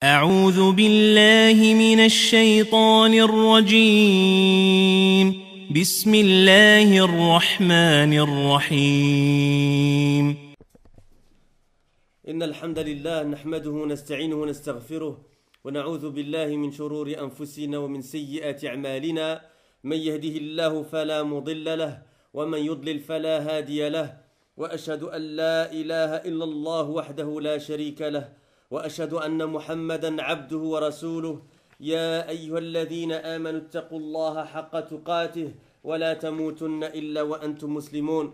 أعوذ بالله من الشيطان الرجيم بسم الله الرحمن الرحيم إن الحمد لله نحمده ونستعينه ونستغفره ونعوذ بالله من شرور أنفسنا ومن سيئات أعمالنا من يهده الله فلا مضل له ومن يضلل فلا هادي له وأشهد أن لا إله إلا الله وحده لا شريك له وأشهد أن محمدا عبده ورسوله يا أيها الذين آمنوا اتقوا الله حق تقاته ولا تموتن إلا وأنتم مسلمون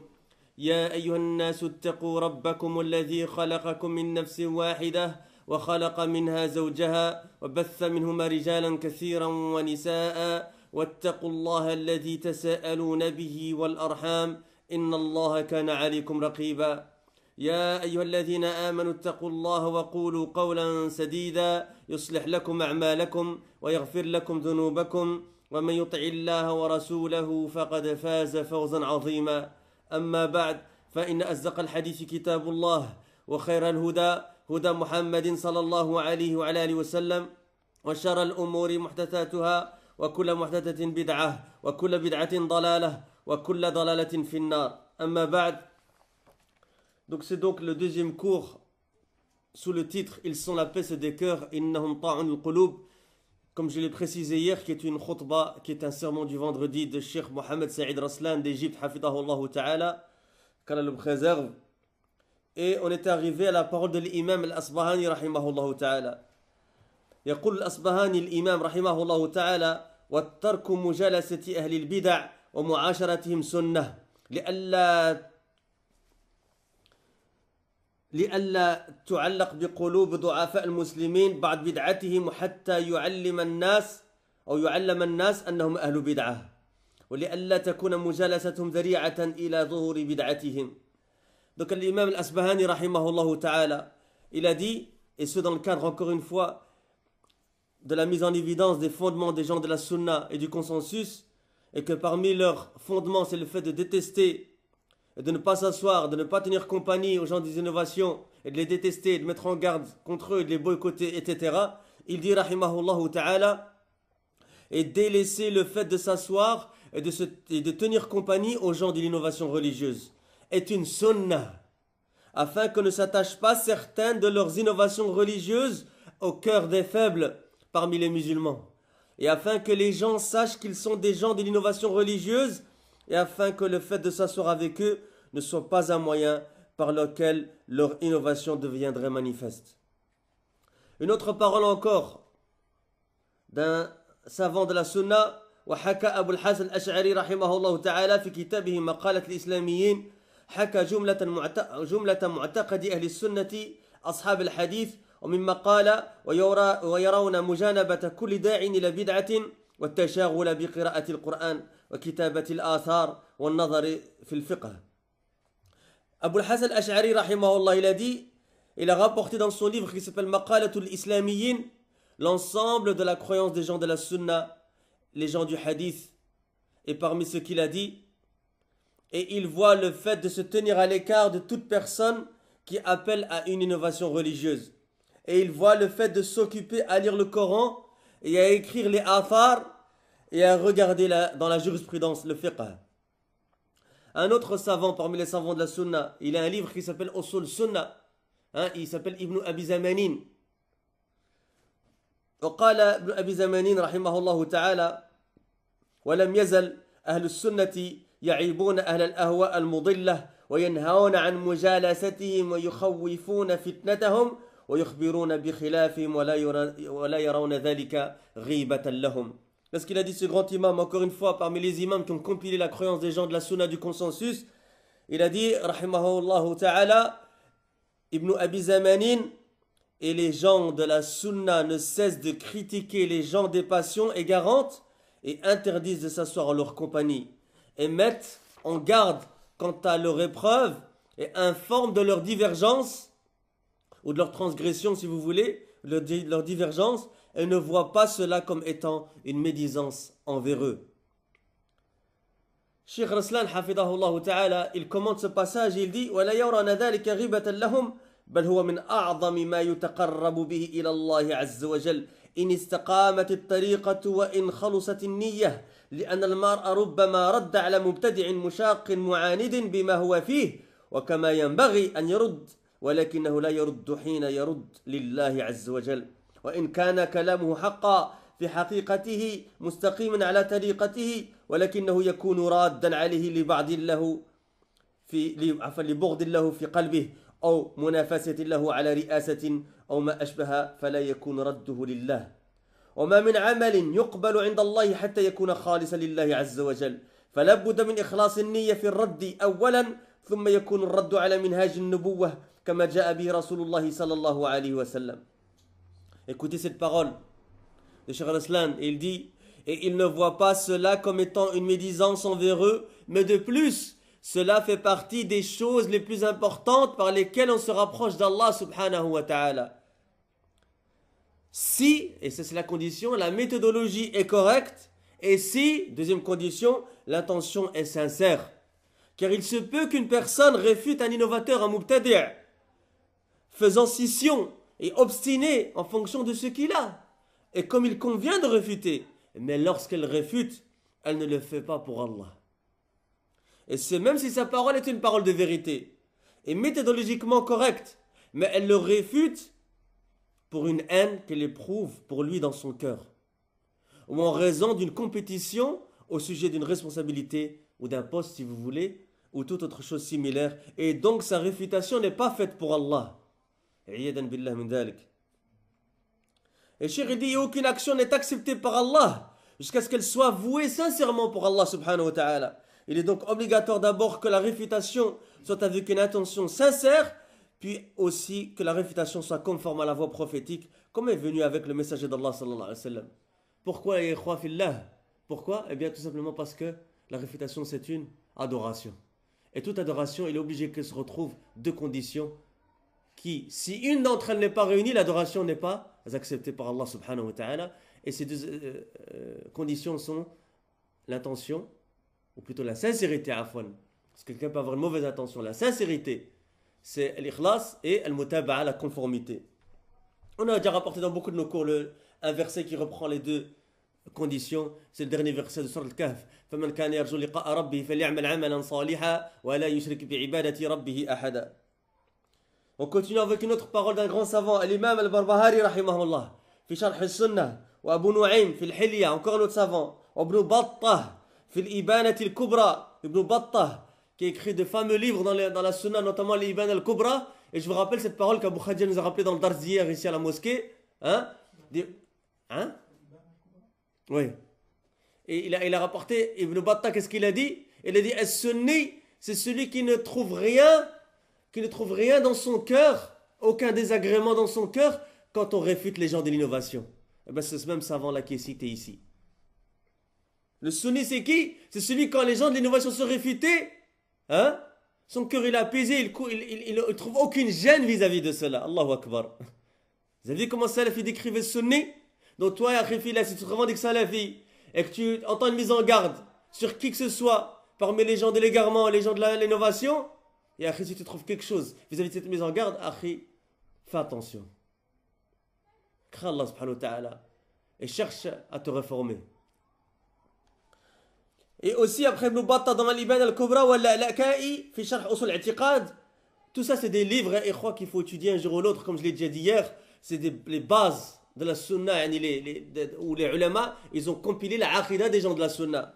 يا أيها الناس اتقوا ربكم الذي خلقكم من نفس واحدة وخلق منها زوجها وبث منهما رجالا كثيرا ونساء واتقوا الله الذي تساءلون به والأرحام إن الله كان عليكم رقيبا يا أيها الذين آمنوا اتقوا الله وقولوا قولا سديدا يصلح لكم أعمالكم ويغفر لكم ذنوبكم ومن يطع الله ورسوله فقد فاز فوزا عظيما أما بعد فإن أصدق الحديث كتاب الله وخير الهدى هدى محمد صلى الله عليه وعلى آله وسلم وشر الأمور محدثاتها وكل محدثة بدعة وكل بدعة ضلالة وكل ضلالة في النار أما بعد. Donc c'est donc le deuxième cours sous le titre Ils sont la paix des cœurs, innahum ta'un al-qulub, comme je l'ai précisé hier, qui est une khutba, qui est un sermon du vendredi de Cheikh Mohamed Saïd Raslan d'Égypte, hafidahullah ta'ala, qu'Allah le préserve. Et on est arrivé à la parole de l'imam al-Asbahani rahimahullah ta'ala. يقول الأصبهاني الإمام رحمه الله تعالى والترك مجالسة أهل البدع ومعاشرتهم سنة لئلا تعلق بقلوب ضعفاء المسلمين بعد بدعتهم وحتى يعلم الناس أنهم أهل بدعة ولئلا تكون مجالستهم ذريعة إلى ظهور بدعتهم. Donc l'imam al-Asbahani rahimahullah ta'ala, il a dit, et ce dans le cadre encore une fois de la mise en évidence des fondements des gens de la sunna et du consensus, et que parmi leurs fondements c'est le fait de détester et de ne pas s'asseoir, de ne pas tenir compagnie aux gens des innovations et de les détester, de mettre en garde contre eux, de les boycotter, etc. Il dit rahimahullah ta'ala, et délaisser le fait de s'asseoir et de tenir compagnie aux gens de l'innovation religieuse est une sunna, afin que ne s'attachent pas certaines de leurs innovations religieuses au cœur des faibles parmi les musulmans, et afin que les gens sachent qu'ils sont des gens de l'innovation religieuse, et afin que le fait de s'asseoir avec eux ne soit pas un moyen par lequel leur innovation deviendrait manifeste. Une autre parole encore d'un savant de la sunna, وحكى أبو الحسن الأشعري رحمه الله تعالى في كتابه مقالة الإسلاميين حكى جملة معتقد أهل السنة أصحاب الحديث ومما قال ويرون مجانبة كل داع إلى بدعة والتشاغل بقراءة القرآن وكتابة الآثار والنظر في الفقه. Abu al-Hasan al-Ash'ari rahimahullah, il a rapporté dans son livre qui s'appelle Maqalatul Islamiyyin l'ensemble de la croyance des gens de la sunna, les gens du hadith, et parmi ce qu'il a dit, et il voit le fait de se tenir à l'écart de toute personne qui appelle à une innovation religieuse, et il voit le fait de s'occuper à lire le Coran et à écrire les athar et à regarder dans la jurisprudence, le fiqh. Un autre savant parmi les savants de la sunna, il a un livre qui s'appelle Usul Sunna, il s'appelle Ibn Abi Zamanin. وقال ابن أبي زمانين رحمه الله تعالى ولم يزل أهل السنة يعيبون أهل الأهواء المضلة وينهون عن مجالستهم ويخوفون فتنتهم ويخبرون بخلافهم ولا يرون ذلك غيبة لهم. Parce qu'il a dit, ce grand imam, encore une fois, parmi les imams qui ont compilé la croyance des gens de la sunna du consensus, il a dit, rahimahullah ta'ala, Ibn Abi Zamanin, et les gens de la sunna ne cessent de critiquer les gens des passions égarantes et interdisent de s'asseoir en leur compagnie, et mettent en garde quant à leur épreuve et informent de leur divergence, ou de leur transgression si vous voulez, leur divergence, et ne voient pas cela comme étant une médisance envers eux. Cheikh Raslan hafidahullah ta'ala, il commente ce passage et il dit وَلَا يَوْرَنَ ذَلِكَ غِيبَةً لَهُمْ بل هو من أعظم ما يتقرب به إلى الله عز وجل إن استقامت الطريقة وإن خلصت النية، لأن المرء ربما رد على مبتدع مشاق معاند بما هو فيه وكما ينبغي أن يرد، ولكنه لا يرد حين يرد لله عز وجل، وإن كان كلامه حقا في حقيقته مستقيما على طريقته، ولكنه يكون رادا عليه لبغض له في قلبه أو منافسة له على رئاسة أو ما أشبه، فلا يكون رده لله. وما من عمل يقبل عند الله حتى يكون خالصا لله عز وجل، فلا بد من إخلاص النية في الرد أولا، ثم يكون الرد على منهاج النبوة كما جاء به رسول الله صلى الله عليه وسلم. Écoutez cette parole de Cheikh al-Islam, il dit: et il ne voit pas cela comme étant une médisance envers eux, mais de plus, cela fait partie des choses les plus importantes par lesquelles on se rapproche d'Allah subhanahu wa ta'ala. Si, et ça c'est la condition, la méthodologie est correcte, et si, deuxième condition, l'intention est sincère. Car il se peut qu'une personne réfute un innovateur, un mubtadi', faisant scission et obstiné en fonction de ce qu'il a, et comme il convient de réfuter, mais lorsqu'elle réfute, elle ne le fait pas pour Allah. Et c'est même si sa parole est une parole de vérité, et méthodologiquement correcte, mais elle le réfute pour une haine qu'elle éprouve pour lui dans son cœur, ou en raison d'une compétition au sujet d'une responsabilité ou d'un poste si vous voulez, ou toute autre chose similaire, et donc sa réfutation n'est pas faite pour Allah. Et Cheikh dit aucune action n'est acceptée par Allah jusqu'à ce qu'elle soit vouée sincèrement pour Allah subhanahu wa ta'ala. Il est donc obligatoire d'abord que la réfutation soit avec une intention sincère, puis aussi que la réfutation soit conforme à la voie prophétique, comme est venu avec le messager d'Allah sallallahu alayhi wa sallam. Pourquoi, ya ikhwa fillah? Pourquoi? Eh bien tout simplement parce que la réfutation c'est une adoration. Et toute adoration, il est obligé qu'elle se retrouve deux conditions qui, si une d'entre elles n'est pas réunie, l'adoration n'est pas acceptée par Allah subhanahu wa ta'ala. Et ces deux conditions sont l'intention, ou plutôt la sincérité, afwan. Parce que quelqu'un peut avoir une mauvaise intention. La sincérité, c'est l'ikhlas, et al-mutaba'a, la conformité. On a déjà rapporté dans beaucoup de nos cours un verset qui reprend les deux conditions. C'est le dernier verset de Sourate Al-Kahf. فَمَنْ كَانَ يَرْجُو لِقَاءَ رَبِّهِ فَلْيَعْمَلْ عَمَلًا صَالِحًا وَلَا يُشْرِكْ بِعِبَادَةِ رَبِّهِ أَحَدًا. On continue avec une autre parole d'un grand savant, l'imam al-Barbahari rahimahullah, fi sharh al-sunnah, wa Abu Nu'aym fi al-Hilya, encore un autre savant, wa Ibn Battah fi al-Ibanah al-Kubra, Ibn Battah, qui a écrit de fameux livres dans la sunnah, notamment l'Ibanah al-Kubra. Et je vous rappelle cette parole qu'Abu Khadija nous a rappelée dans le dars d'hier ici à la mosquée. Oui. Et il a rapporté, Ibn Battah, qu'est-ce qu'il a dit? Il a dit, as-sunni, c'est celui qui ne trouve rien dans son cœur, aucun désagrément dans son cœur, quand on réfute les gens de l'innovation. Eh bien, c'est ce même savant-là qui est cité ici. Le sunni, c'est qui? C'est celui quand les gens de l'innovation sont réfutés, son cœur il est apaisé, il ne trouve aucune gêne vis-à-vis de cela. Allahu Akbar. Vous avez vu comment Salafi décrivait le sunni? Donc toi, là, si tu te revendiques Salafi, et que tu entends une mise en garde sur qui que ce soit, parmi les gens de l'égarement et les gens de l'innovation, et après, si tu trouves quelque chose vis-à-vis de cette mise en garde, après, fais attention. Crains Allah subhanahu wa ta'ala et cherche à te réformer. Et aussi, après Ibn Battah dans l'Ibanah al-Kubra ou al-La'ka'i, fi sharh usul i'tiqad, tout ça, c'est des livres et crois qu'il faut étudier un jour ou l'autre, comme je l'ai déjà dit hier, c'est les bases de la sunna, où les ulama, ils ont compilé la aqidah des gens de la sunna.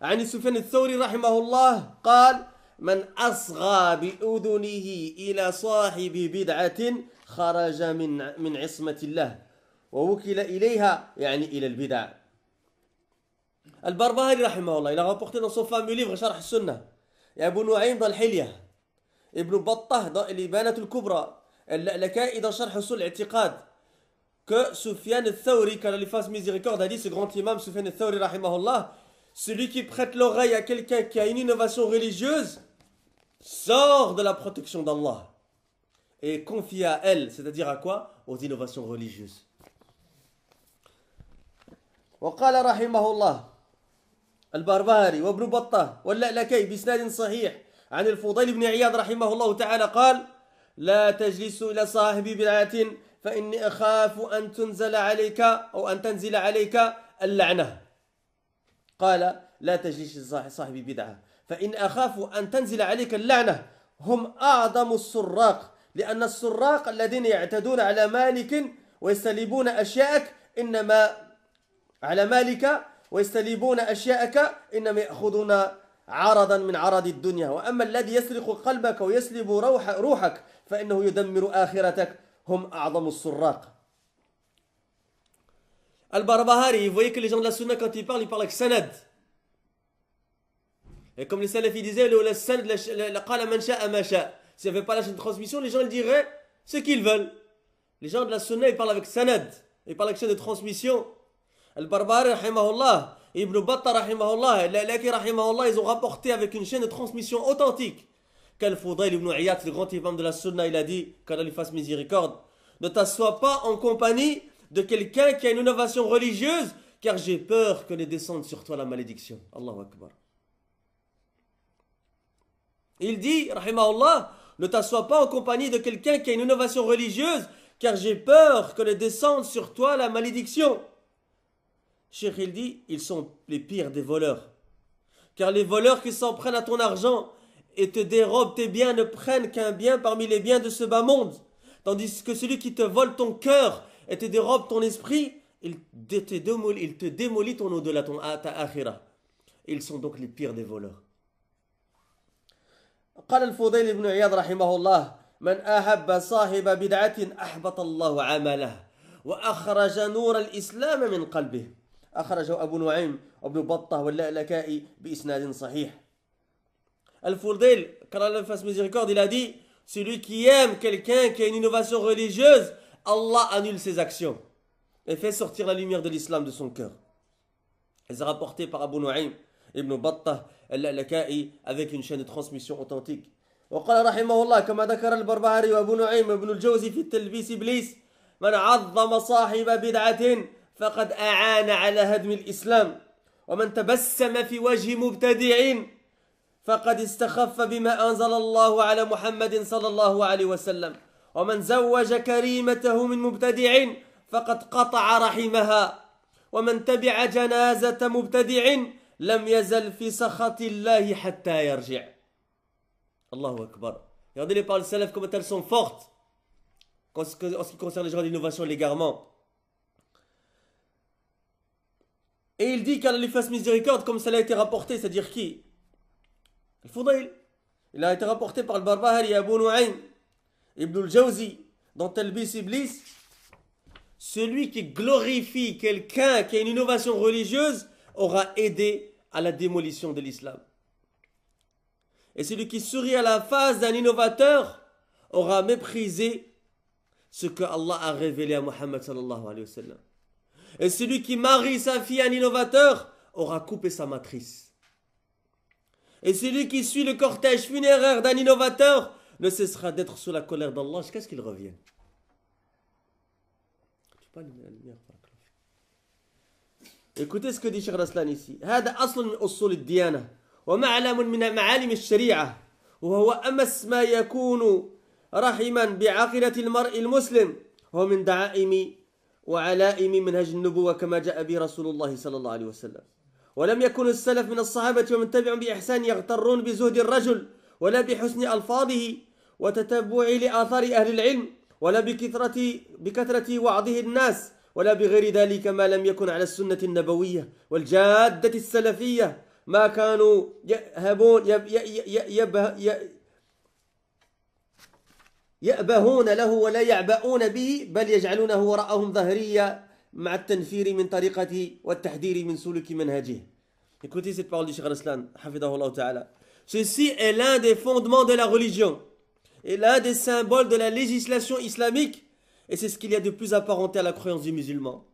عن سفيان الثوري رحمه الله قال من أصغى بأذنه إلى صاحب بدعة خرج من عصمة الله ووكل إليها يعني إلى البدع. Al-Barbahari rahimahullah, il a rapporté dans son fameux livre Sharh al-Sunnah, et Abu Nu'aym dans al-Hilya, Ibn Battah dans l'Ibanah al-Kubra, Al-Laka'i dans Sharh usul i'tiqad, que Sufyan al-Thawri, qu'Allah lui fasse miséricorde, a dit, ce grand imam Sufyan al-Thawri rahimahullah, celui qui prête l'oreille à quelqu'un qui a une innovation religieuse sort de la protection d'Allah et confie à elle, c'est-à-dire à quoi? Aux innovations religieuses. وقال رحمه الله البربهاري وابن بطة واللألكي بإسناد صحيح عن الفضيل بن عياض رحمه الله تعالى قال لا تجلس إلى صاحب بدعة فإني أخاف أن تنزل عليك أو أن تنزل عليك اللعنة. قال لا تجلس صاحب بدعة فإن أخاف أن تنزل عليك اللعنة. هم أعظم السراق، لأن السراق الذين يعتدون على مالك ويستلبون أشياءك إنما على مالك ويستلبون أشياءك إنما يأخذون عرضا من عرض الدنيا، وأما الذي يسرق قلبك ويسلب روحك فإنه يدمر آخرتك. هم أعظم السراق. Al-Barbahari, vous voyez que les gens de la Sunna, quand ils parlent avec sanad. Et comme les salafis disaient, s'il n'y avait pas la chaîne de transmission, les gens ils diraient ce qu'ils veulent. Les gens de la Sunna, ils parlent avec sanad, ils parlent avec chaîne de transmission. Al-Barbahari, rahimahullah, Ibn Battah, rahimahullah, Al-Laki, rahimahullah, ils ont rapporté avec une chaîne de transmission authentique. Qu'Al-Fudayl ibn Iyad, le grand imam de la Sunna, il a dit, qu'Allah lui fasse miséricorde, ne t'assois pas en compagnie de quelqu'un qui a une innovation religieuse, car j'ai peur que ne descende sur toi la malédiction. Allahu Akbar. Il dit, rahimahullah, ne t'assois pas en compagnie de quelqu'un qui a une innovation religieuse, car j'ai peur que ne descende sur toi la malédiction. Cheikh, il dit, ils sont les pires des voleurs. Car les voleurs qui s'en prennent à ton argent et te dérobent tes biens ne prennent qu'un bien parmi les biens de ce bas monde. Tandis que celui qui te vole ton cœur et te dérobe ton esprit, il te démolit ton au-delà, ta akhira. Ils sont donc les pires des voleurs. قال الفضيل بن عياض رحمه الله من أحب صاحب بدعة أحبط الله عمله وأخرج نور الإسلام من قلبه. أخرجه أبو نعيم وابن بطة واللألكائي بإسناد صحيح. Al-Fudayl, qu'Allah le fasse miséricorde, il a dit, celui qui aime quelqu'un qui a une innovation religieuse, Allah annule ses actions et fait sortir la lumière de l'islam de son cœur. Et c'est rapporté par Abu Nu'aym, Ibn Battah, Al-Laka'i, avec une chaîne de transmission authentique. وقال رحمه الله كما ذكر البربهاري وابو نعيم وابن الجوزي في التلبيس إبليس من عظم صاحب بدعة فقد أعان على هدم الإسلام ومن تبسم في وجه مبتدع فقد استخف بما أنزل الله على محمد صلى الله عليه وسلم ومن زوج كريمته من مبتدع فقد قطع رحمها ومن تبع جنازة مبتدع لم يزل في سخط الله حتى يرجع. Allahu Akbar. Regardez les paroles salaf comme elles sont fortes en ce qui concerne les gens d'innovation et l'égarement. Et il dit qu'Allah lui fasse miséricorde comme ça a été rapporté, c'est-à-dire qui? Al-Fudayl. Il a été rapporté par le Barbahari et Abu Nu'aym, Ibn al-Jawzi, dans Talbis Iblis. Celui qui glorifie quelqu'un qui a une innovation religieuse aura aidé à la démolition de l'islam. Et celui qui sourit à la face d'un innovateur aura méprisé ce que Allah a révélé à Muhammad sallallahu alayhi wa sallam. Et celui qui marie sa fille à un innovateur aura coupé sa matrice. Et celui qui suit le cortège funéraire d'un innovateur ne cessera d'être sous la colère d'Allah jusqu'à ce qu'il revienne. Écoutez ce que dit Cheikh Raslan ici. هذا أصل من أصول الديانة ومعلم من معالم الشريعة وهو أمس ما يكون رحما بعقيدة المرء المسلم وهو من دعائم وعلائم منهج النبوة كما جاء به رسول الله صلى الله عليه وسلم. ولم يكن السلف من الصحابة ومن تبعهم بإحسان يغترون بزهد الرجل ولا بحسن ألفاظه وتتبع لآثار أهل العلم ولا بكثرة وعظه الناس ولا بغير ذلك ما لم يكن على السنة النبوية والجادة السلفية ما كانوا يأبهون له ولا يعبؤون به بل يجعلونه وراءهم ظهرية مع التنفير من طريقته والتحذير من سلوك منهجه. Écoutez cette parole du Cheikh Raslan, hafidahullah ta'ala. Ceci est l'un des fondements de la religion et l'un des symboles de la législation islamique, et c'est ce qu'il y a de plus apparenté à la croyance du musulman.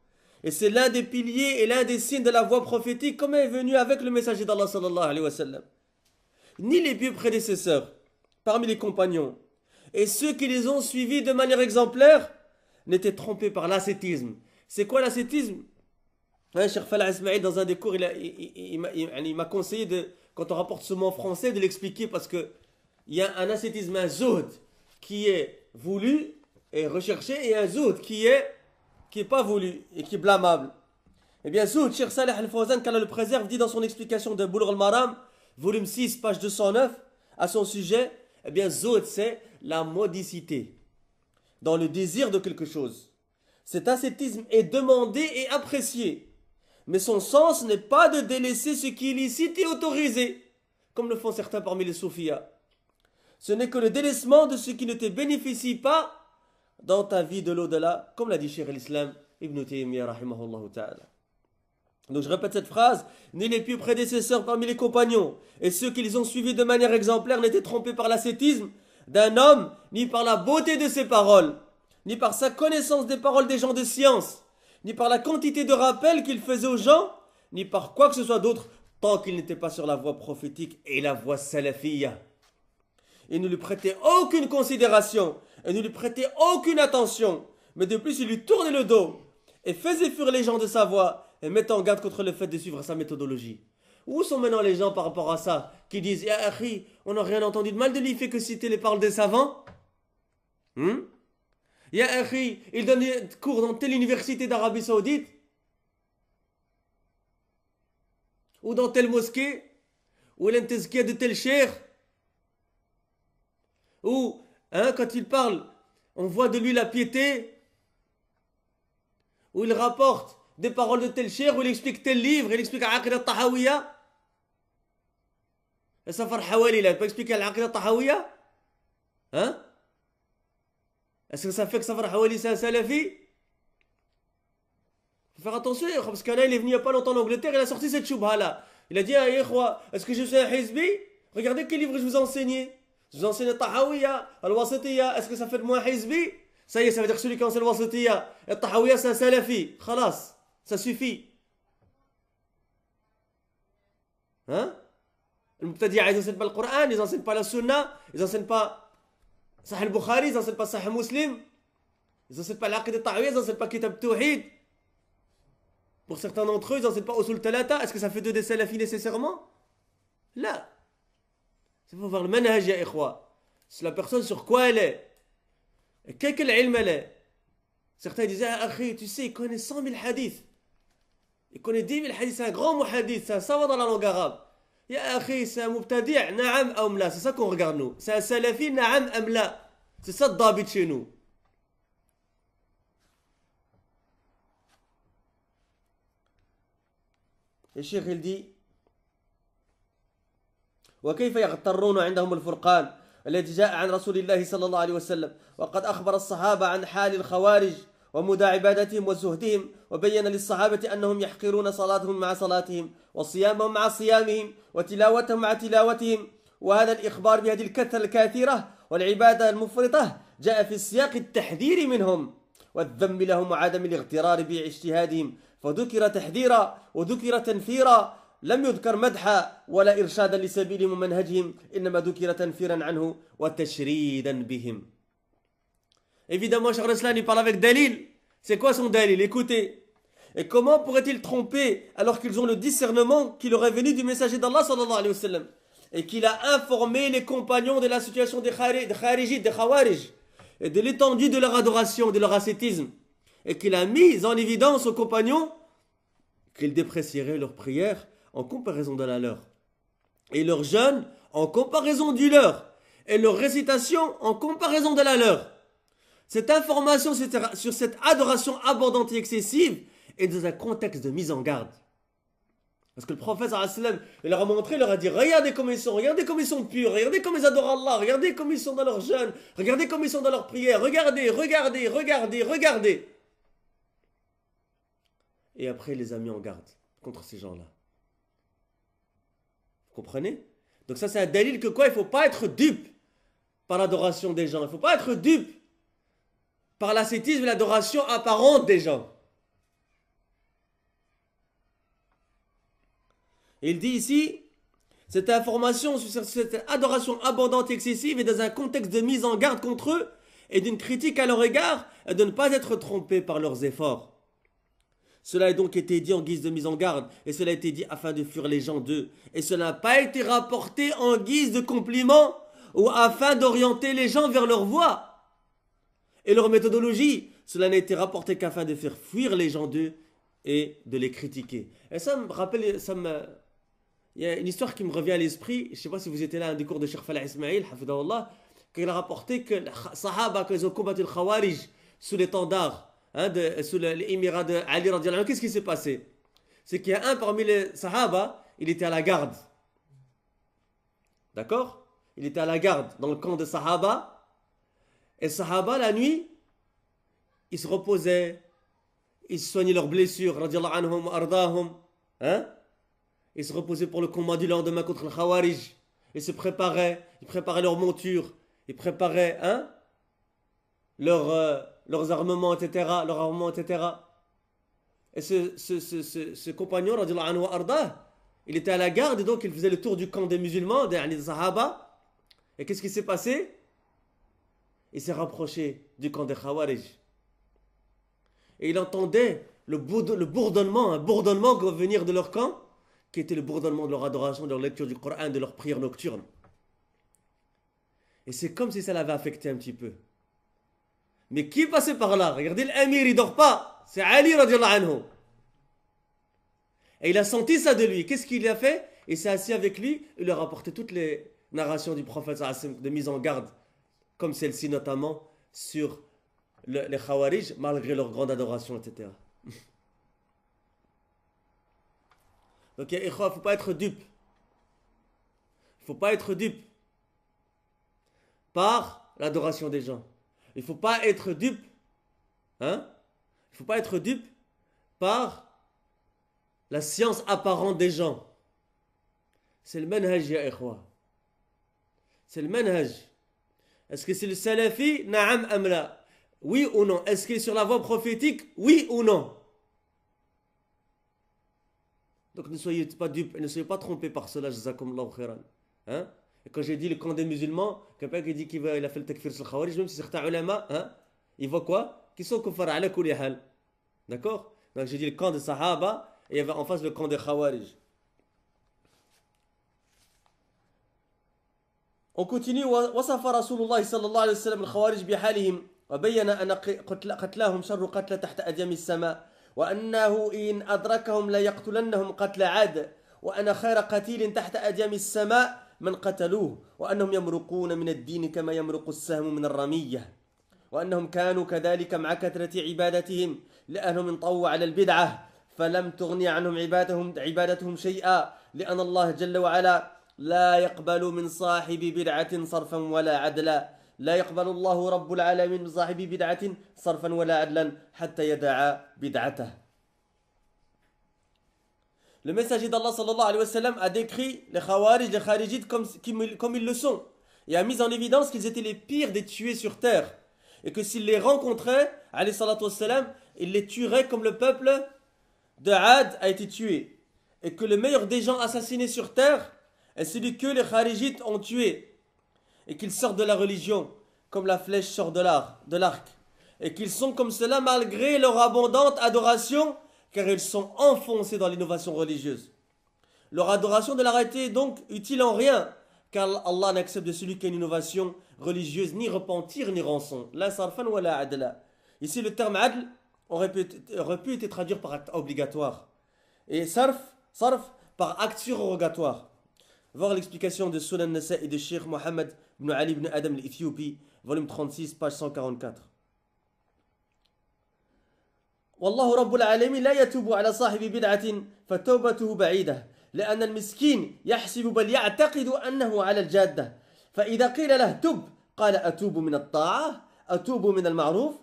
Et c'est l'un des piliers et l'un des signes de la voie prophétique comme est venu avec le messager d'Allah sallallahu alayhi wa sallam. Ni les pieux prédécesseurs parmi les compagnons et ceux qui les ont suivis de manière exemplaire n'étaient trompés par l'ascétisme. C'est quoi l'ascétisme? Cheikh Falah Ismail, dans un des cours, il m'a conseillé, quand on rapporte ce mot en français, de l'expliquer parce qu'il y a un ascétisme, un zuhd, qui est voulu et recherché, et un zoud qui est pas voulu et qui est blâmable. Eh bien, zoud, Cheikh Saleh Al-Fawzan, qu'Allah le préserve, dit dans son explication de Bulugh al-Maram, volume 6, page 209, à son sujet, eh bien, zoud, c'est la modicité dans le désir de quelque chose. Cet ascétisme est demandé et apprécié, mais son sens n'est pas de délaisser ce qui est licite et autorisé, comme le font certains parmi les soufiyas. Ce n'est que le délaissement de ce qui ne te bénéficie pas dans ta vie de l'au-delà, comme l'a dit Cheikh l'Islam Ibn Taymiyyah rahimahullah ta'ala. Donc je répète cette phrase, ni les pieux prédécesseurs parmi les compagnons et ceux qui les ont suivis de manière exemplaire n'étaient trompés par l'ascétisme d'un homme, ni par la beauté de ses paroles, ni par sa connaissance des paroles des gens de science, ni par la quantité de rappels qu'il faisait aux gens, ni par quoi que ce soit d'autre, tant qu'il n'était pas sur la voie prophétique et la voie salafiyya. Il ne lui prêtait aucune considération, et ne lui prêtait aucune attention, mais de plus il lui tournait le dos, et faisait fuir les gens de sa voie, et mettait en garde contre le fait de suivre sa méthodologie. Où sont maintenant les gens par rapport à ça, qui disent « Ya akhi, on n'a rien entendu de mal de lui, il fait que citer les paroles des savants ?» Ya akhi, il donne des cours dans telle université d'Arabie Saoudite, ou dans telle mosquée, ou il a une tezkiya de tel cheikh, ou quand il parle, on voit de lui la piété, où il rapporte des paroles de tel cheikh, où il explique tel livre, il explique Aqida Tahawiyya. Et Safar Hawali, il n'a pas expliqué l'Aqida Tahawiyya? Est-ce que ça fait que Safar Hawali c'est un salafi? Faut faire attention, parce qu'un il est venu il n'y a pas longtemps en Angleterre, il a sorti cette choubha là. Il a dit, est-ce que je suis un hizbi? Regardez quel livre je vous ai enseigné. Je vous enseigne Tahawiyya, Al-Wasitiyya. Est-ce que ça fait de moi un hizbi? Ça y est, ça veut dire que celui qui enseigne Al-Wasitiyya et Tahawiyya c'est un salafi. Khalas, ça suffit. Les Mubtadi'a, ils n'enseignent pas le Coran, ils n'enseignent pas la Sunna, ils n'enseignent pas Sahih al-Bukhari, ils n'enseignent pas Sahih Muslim, ils n'enseignent pas l'Aqid Tahawiyya, ils n'enseignent pas Kitab Tawhid. Pour certains d'entre eux, ils n'enseignent pas Usul Talata. Est-ce que ça fait d'eux des salafis nécessairement? Là. Il faut voir le manhaj, ya ikhwa. C'est la personne sur quoi elle est. Et quel ilm elle est. Certains disaient, akhi, tu sais, il connaît 100 000 hadiths. Il connaît 10 000 hadiths, c'est un grand muhadith, c'est un savant dans la langue arabe. Ya akhi, c'est un mubtadi' na'am ou mla, c'est ça qu'on regarde nous. C'est un salafi, na'am ou mla. C'est ça le dabit chez nous. Et Cheikh il dit وكيف يغترون عندهم الفرقان الذي جاء عن رسول الله صلى الله عليه وسلم وقد أخبر الصحابة عن حال الخوارج ومدى عبادتهم وزهدهم وبين للصحابة أنهم يحقرون صلاتهم مع صلاتهم وصيامهم مع صيامهم وتلاوتهم مع تلاوتهم وهذا الإخبار بهذه الكثرة الكثيرة والعبادة المفرطة جاء في السياق التحذير منهم والذم لهم وعدم الاغترار باجتهادهم فذكر تحذيرا وذكر تنفيرا لم يذكر مدحا ولا إرشادا لسبيلهم ومنهجهم إنما ذكر تنفيرا عنه وتشريدا بهم. Évidemment, Cheikh al-Islam il parle avec Dalil. C'est quoi son Dalil? Écoutez. Et comment pourrait-il tromper alors qu'ils ont le discernement qui leur est venu du messager d'Allah sallallahu alayhi wa sallam et qu'il a informé les compagnons de la situation des kharijites, des khawarij et de l'étendue de leur adoration, de leur ascétisme et qu'il a mis en évidence aux compagnons qu'ils déprécieraient leurs prières en comparaison de la leur, et leur jeûne en comparaison du leur, et leur récitation en comparaison de la leur. Cette information sur cette adoration abondante et excessive est dans un contexte de mise en garde. Parce que le prophète, il leur a montré, il leur a dit, regardez comme ils sont purs, regardez comme ils adorent Allah, regardez comme ils sont dans leur jeûne, regardez comme ils sont dans leur prière, regardez. Et après, il les a mis en garde contre ces gens-là. Vous comprenez? Donc ça, c'est un dalil que quoi? Il ne faut pas être dupe par l'adoration des gens. Il ne faut pas être dupe par l'ascétisme et l'adoration apparente des gens. Et il dit ici, cette information sur cette adoration abondante et excessive est dans un contexte de mise en garde contre eux et d'une critique à leur égard et de ne pas être trompés par leurs efforts. Cela a donc été dit en guise de mise en garde, et cela a été dit afin de fuir les gens d'eux. Et cela n'a pas été rapporté en guise de compliment ou afin d'orienter les gens vers leur voie et leur méthodologie. Cela n'a été rapporté qu'afin de faire fuir les gens d'eux et de les critiquer. Et ça me rappelle, il y a une histoire qui me revient à l'esprit. Je ne sais pas si vous étiez là à un des cours de Cheikh Falah Ismail, hafidahullah, qu'il a rapporté que les Sahaba, quand ils ont combattu le Khawarij sous l'étendard, sous l'émirat de Ali radiallahu anhu, qu'est-ce qui s'est passé? C'est qu'il y a un parmi les Sahaba, il était à la garde. D'accord? Il était à la garde dans le camp de Sahaba. Et Sahaba, la nuit, ils se reposaient, ils soignaient leurs blessures, radiallahu anhum, ardahum. Ils se reposaient pour le combat du lendemain contre le Khawarij. Ils se préparaient, ils préparaient leur monture, ils préparaient leurs armements, etc. Leur armement, etc. Et ce compagnon, radiallahu anhu, ardah, il était à la garde et donc il faisait le tour du camp des musulmans, des Sahaba. Et qu'est-ce qui s'est passé? Il s'est rapproché du camp des Khawarij. Et il entendait le bourdonnement, un bourdonnement qui va venir de leur camp, qui était le bourdonnement de leur adoration, de leur lecture du Coran, de leur prière nocturne. Et c'est comme si ça l'avait affecté un petit peu. Mais qui passait par là? Regardez, l'Amir, il dort pas. C'est Ali radiallahu anhu. Et il a senti ça de lui. Qu'est-ce qu'il a fait? Il s'est assis avec lui, il leur a apporté toutes les narrations du prophète de mise en garde, comme celle-ci notamment, sur les Khawarij, malgré leur grande adoration, etc. Donc, il ne faut pas être dupe. Il ne faut pas être dupe par l'adoration des gens. Il ne faut pas être dupe. Il ne faut pas être dupe par la science apparente des gens. C'est le manhaj, ya ikhwa. C'est le manhaj. Est-ce que c'est le salafi? Na'am amla. Oui ou non? Est-ce qu'il est sur la voie prophétique? Oui ou non? Donc ne soyez pas dupes, ne soyez pas trompés par cela, jazakumullahu khairan. Et quand j'ai dit le camp des musulmans, quelqu'un qui dit qu'il a fait le takfir sur le Khawarij, même si certains ulama, ils voient quoi? Qu'ils sont kuffar ala kulli hal. D'accord? Donc j'ai dit le camp des Sahaba, et il y avait en face le camp des Khawarij. On continue. وصف رسول الله صلى الله عليه وسلم الخوارج بحالهم وبين أن قتلاهم شر قتل تحت أديم السماء وأنه إن أدركهم لا يقتلنهم قتل عاد وأن خير قتيل تحت أديم السماء من قتلوه وأنهم يمرقون من الدين كما يمرق السهم من الرمية وأنهم كانوا كذلك مع كثرة عبادتهم لأنهم انطووا على البدعة فلم تغني عنهم عبادتهم شيئا لأن الله جل وعلا لا يقبل من صاحب بدعة صرفا ولا عدلا لا يقبل الله رب العالمين من صاحب بدعة صرفا ولا عدلا حتى يدع بدعته. Le messager d'Allah sallallahu alayhi wa sallam a décrit les Khawarij, les Kharijites comme ils le sont et a mis en évidence qu'ils étaient les pires des tués sur terre et que s'il les rencontrait, alayhi salatu wa sallam, il les tuerait comme le peuple de Ad a été tué et que le meilleur des gens assassinés sur terre est celui que les Kharijites ont tué et qu'ils sortent de la religion comme la flèche sort de l'arc et qu'ils sont comme cela malgré leur abondante adoration car ils sont enfoncés dans l'innovation religieuse. Leur adoration de l'arrêter est donc utile en rien car Allah n'accepte de celui qui a une innovation religieuse ni repentir ni rançon. La sarfan wa la adla. Ici le terme adl aurait pu être traduit par acte obligatoire et sarf par acte surrogatoire. Voir l'explication de Sunan Nasa'i de Cheikh Mohammed ibn Ali ibn Adam l'Éthiopie, volume 36, page 144. والله رب العالمين لا يتوب على صاحب بدعة فتوبته بعيدة لأن المسكين يحسب بل يعتقد أنه على الجادة فإذا قيل له تب قال أتوب من الطاعة أتوب من المعروف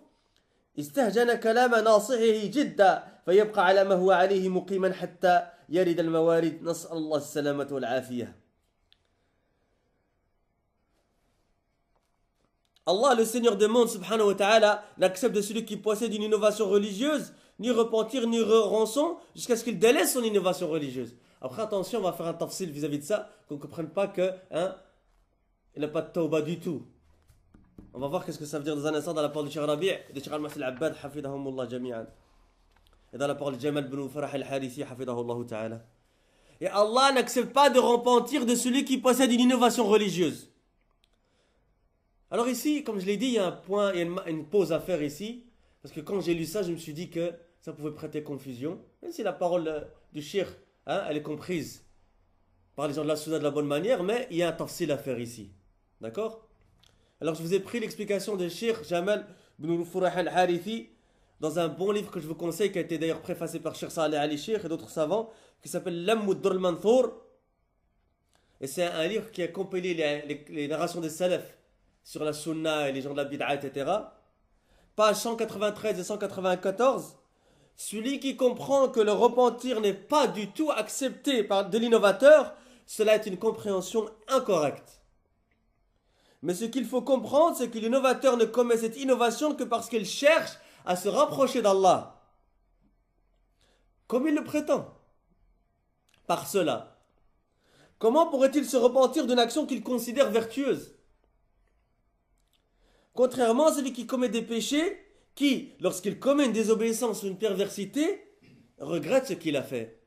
استهجن كلام ناصحه جدا فيبقى على ما هو عليه مقيما حتى يرد الموارد نسأل الله السلامة والعافية. Allah, le Seigneur des mondes, subhanahu wa ta'ala, n'accepte de celui qui possède une innovation religieuse, ni repentir, ni rançon, jusqu'à ce qu'il délaisse son innovation religieuse. Après, attention, on va faire un tafsil vis-à-vis de ça, qu'on ne comprenne pas que, il n'a pas de tawbah du tout. On va voir qu'est-ce que ça veut dire dans un instant dans la parole de Cheikh Rabi' et de Cheikh Al-Masih Al-Abbad, hafidahumullah jami'an. Et dans la parole de Jamal ibn Farah Al-Harithi, hafidahullah ta'ala. Et Allah n'accepte pas de repentir de celui qui possède une innovation religieuse. Alors ici, comme je l'ai dit, il y a un point, il y a une pause à faire ici. Parce que quand j'ai lu ça, je me suis dit que ça pouvait prêter confusion. Même si la parole du shir, hein, elle est comprise par les gens de la Sunna de la bonne manière, mais il y a un tafsil à faire ici. D'accord? Alors je vous ai pris l'explication de Cheikh Jamal ibn Furah al-Harithi dans un bon livre que je vous conseille, qui a été d'ailleurs préfacé par Cheikh Saleh Ali Cheikh et d'autres savants, qui s'appelle Lammoud Dur al-Manthur. Et c'est un livre qui a compilé les narrations des salafs sur la sunna et les gens de la bid'a, etc. Pages 193 et 194. Celui qui comprend que le repentir n'est pas du tout accepté par de l'innovateur, cela est une compréhension incorrecte. Mais ce qu'il faut comprendre, c'est que l'innovateur ne commet cette innovation que parce qu'il cherche à se rapprocher d'Allah, comme il le prétend. Par cela, comment pourrait-il se repentir d'une action qu'il considère vertueuse? Contrairement à celui qui commet des péchés, qui, lorsqu'il commet une désobéissance ou une perversité, regrette ce qu'il a fait.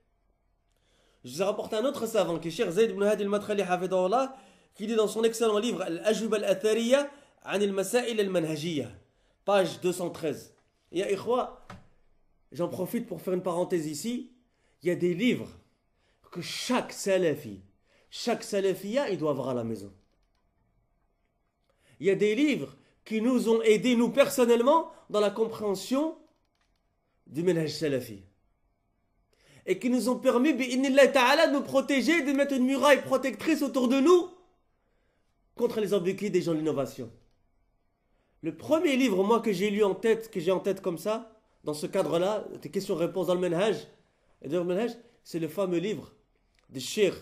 Je vous ai rapporté un autre savant, qui est Cheikh Zayd ibn Hadi al-Madkhali hafidahullah, qui dit dans son excellent livre Al-Ajub al-Athariya an al-Masail al-Manhajiyya, page 213. Et ikhwa, j'en profite pour faire une parenthèse ici, il y a des livres que chaque salafiyya, il doit avoir à la maison. Il y a des livres qui nous ont aidés, nous personnellement, dans la compréhension du manhaj salafi. Et qui nous ont permis, bi'inillah ta'ala, de nous protéger, de mettre une muraille protectrice autour de nous contre les embûches des gens de l'innovation. Le premier livre, moi, que j'ai lu en tête, que j'ai en tête comme ça, dans ce cadre-là, des questions-réponses dans le manhaj, et dans le manhaj, c'est le fameux livre de Cheikh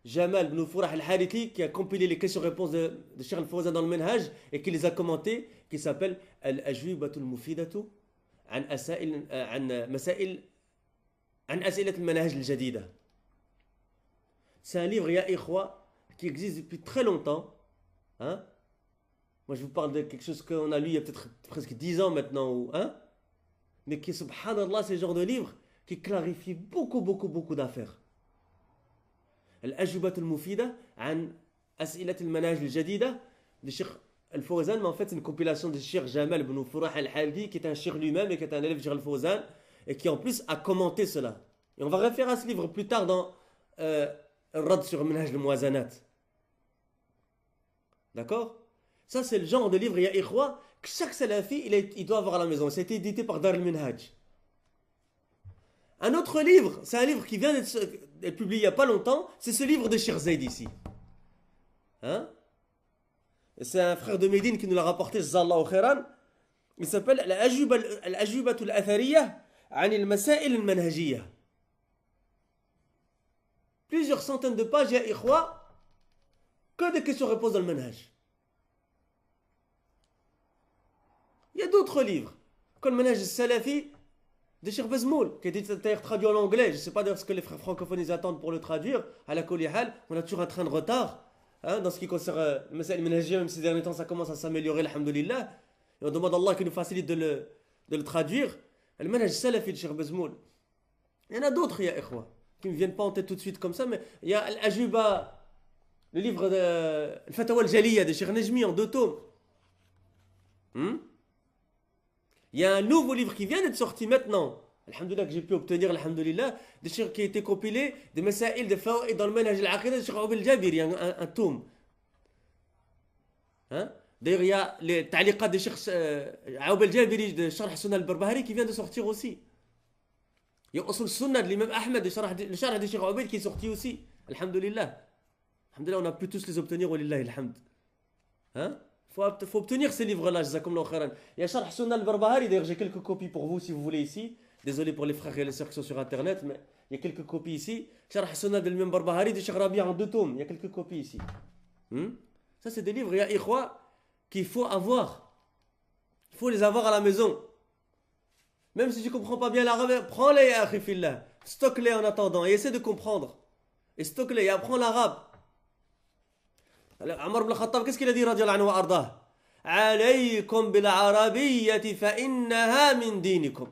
Jamal ibn Furah al-Harithi, qui a compilé les questions-réponses de Cheikh al-Fawzan dans le manhaj et qui les a commentées, qui s'appelle Al-Ajwibatul Mufidatu an Masail an As'ilat al-Manhaj al-Jadida. C'est un livre, ya ikhwa, qui existe depuis très longtemps. Hein? Moi, je vous parle de quelque chose qu'on a lu il y a peut-être presque 10 ans maintenant, hein? Mais qui, subhanallah, c'est le genre de livre qui clarifie beaucoup d'affaires. Al-Ajwibat al-Mufida an As'ilat al-Manhaj al-Jadida de Cheikh al-Fawzan, mais en fait c'est une compilation de Cheikh Jamal ibn Furah al-Harithi, qui est un cheikh lui-même et qui est un élève de Cheikh al-Fawzan, et qui en plus a commenté cela. Et on va référer à ce livre plus tard dans Rad sur Manhaj al-Muwazanat. D'accord? Ça c'est le genre de livre, ya ikhwa, que chaque salafi il doit avoir à la maison. Ça a été édité par Dar al-Minhaj. Un autre livre, c'est un livre qui vient d'être publié il n'y a pas longtemps, c'est ce livre de Cheikh Zayd ici. Hein? Et c'est un frère de Médine qui nous l'a rapporté, Jazallahu khairan. Il s'appelle Al-Ajubatul Athariya an al-Masail al-Manhajiyya. Plusieurs centaines de pages, ya ikhwa, que des questions-réponses dans le manhaj. Il y a d'autres livres, comme le manhaj al-Salafi de Cheikh Bazmoul, qui a été d'ailleurs traduit en anglais. Je ne sais pas d'ailleurs ce que les frères francophones ils attendent pour le traduire. À la Kolihal, on a toujours un train de retard. Hein, dans ce qui concerne le Masail al-Manhajiyya, même ces derniers temps ça commence à s'améliorer, alhamdoulilah. Et on demande à Allah qu'il nous facilite de le traduire. Le manhaj al-Salafi de Cheikh Bazmoul. Il y en a d'autres, ya ikhwa, qui ne me viennent pas en tête tout de suite comme ça, mais il y a Al-Ajuba, le livre de Al-Fatawa al-Jaliya de Cheikh Najmi en 2 tomes. Il y a un nouveau livre qui vient d'être sorti maintenant, alhamdoulilah, que j'ai pu obtenir, alhamdoulilah, qui a été compilé de Masail de Fawaid dans le manhaj al-Aqida de Cheikh Aoub al-Jabiri, un tome. Hein? D'ailleurs, il y a les ta'liqat de Cheikh Aoub al-Jabiri de Sharh Sunnah al-Barbahari qui vient de sortir aussi. Il y a Usul Sunnah de l'imam Ahmed, le Sharh de Cheikh Aoub qui est sorti aussi, alhamdoulilah. Alhamdoulilah, on a pu tous les obtenir, walillahi alhamd. Hein? Il faut obtenir ces livres-là, jazakumullahu khairan. Il y a Sharh Sunnah al-Barbahari, d'ailleurs j'ai quelques copies pour vous si vous voulez ici. Désolé pour les frères et les sœurs qui sont sur internet, mais il y a quelques copies ici. Sharh Sunnah de l'imam Barbahari de Cheikh Rabia en 2 tomes, il y a quelques copies ici. Ça c'est des livres, ya ikhwa, qu'il faut avoir. Il faut les avoir à la maison. Même si tu ne comprends pas bien l'arabe, prends-les, ya akhi fillah. Stocke-les en attendant et essaie de comprendre. Et stocke-les et apprends l'arabe. Omar ibn Khattab, qu'est-ce qu'il a dit, radiyallahu anhu wa ardah? Alaykum bil arabiyyati fa innaha min dinikum.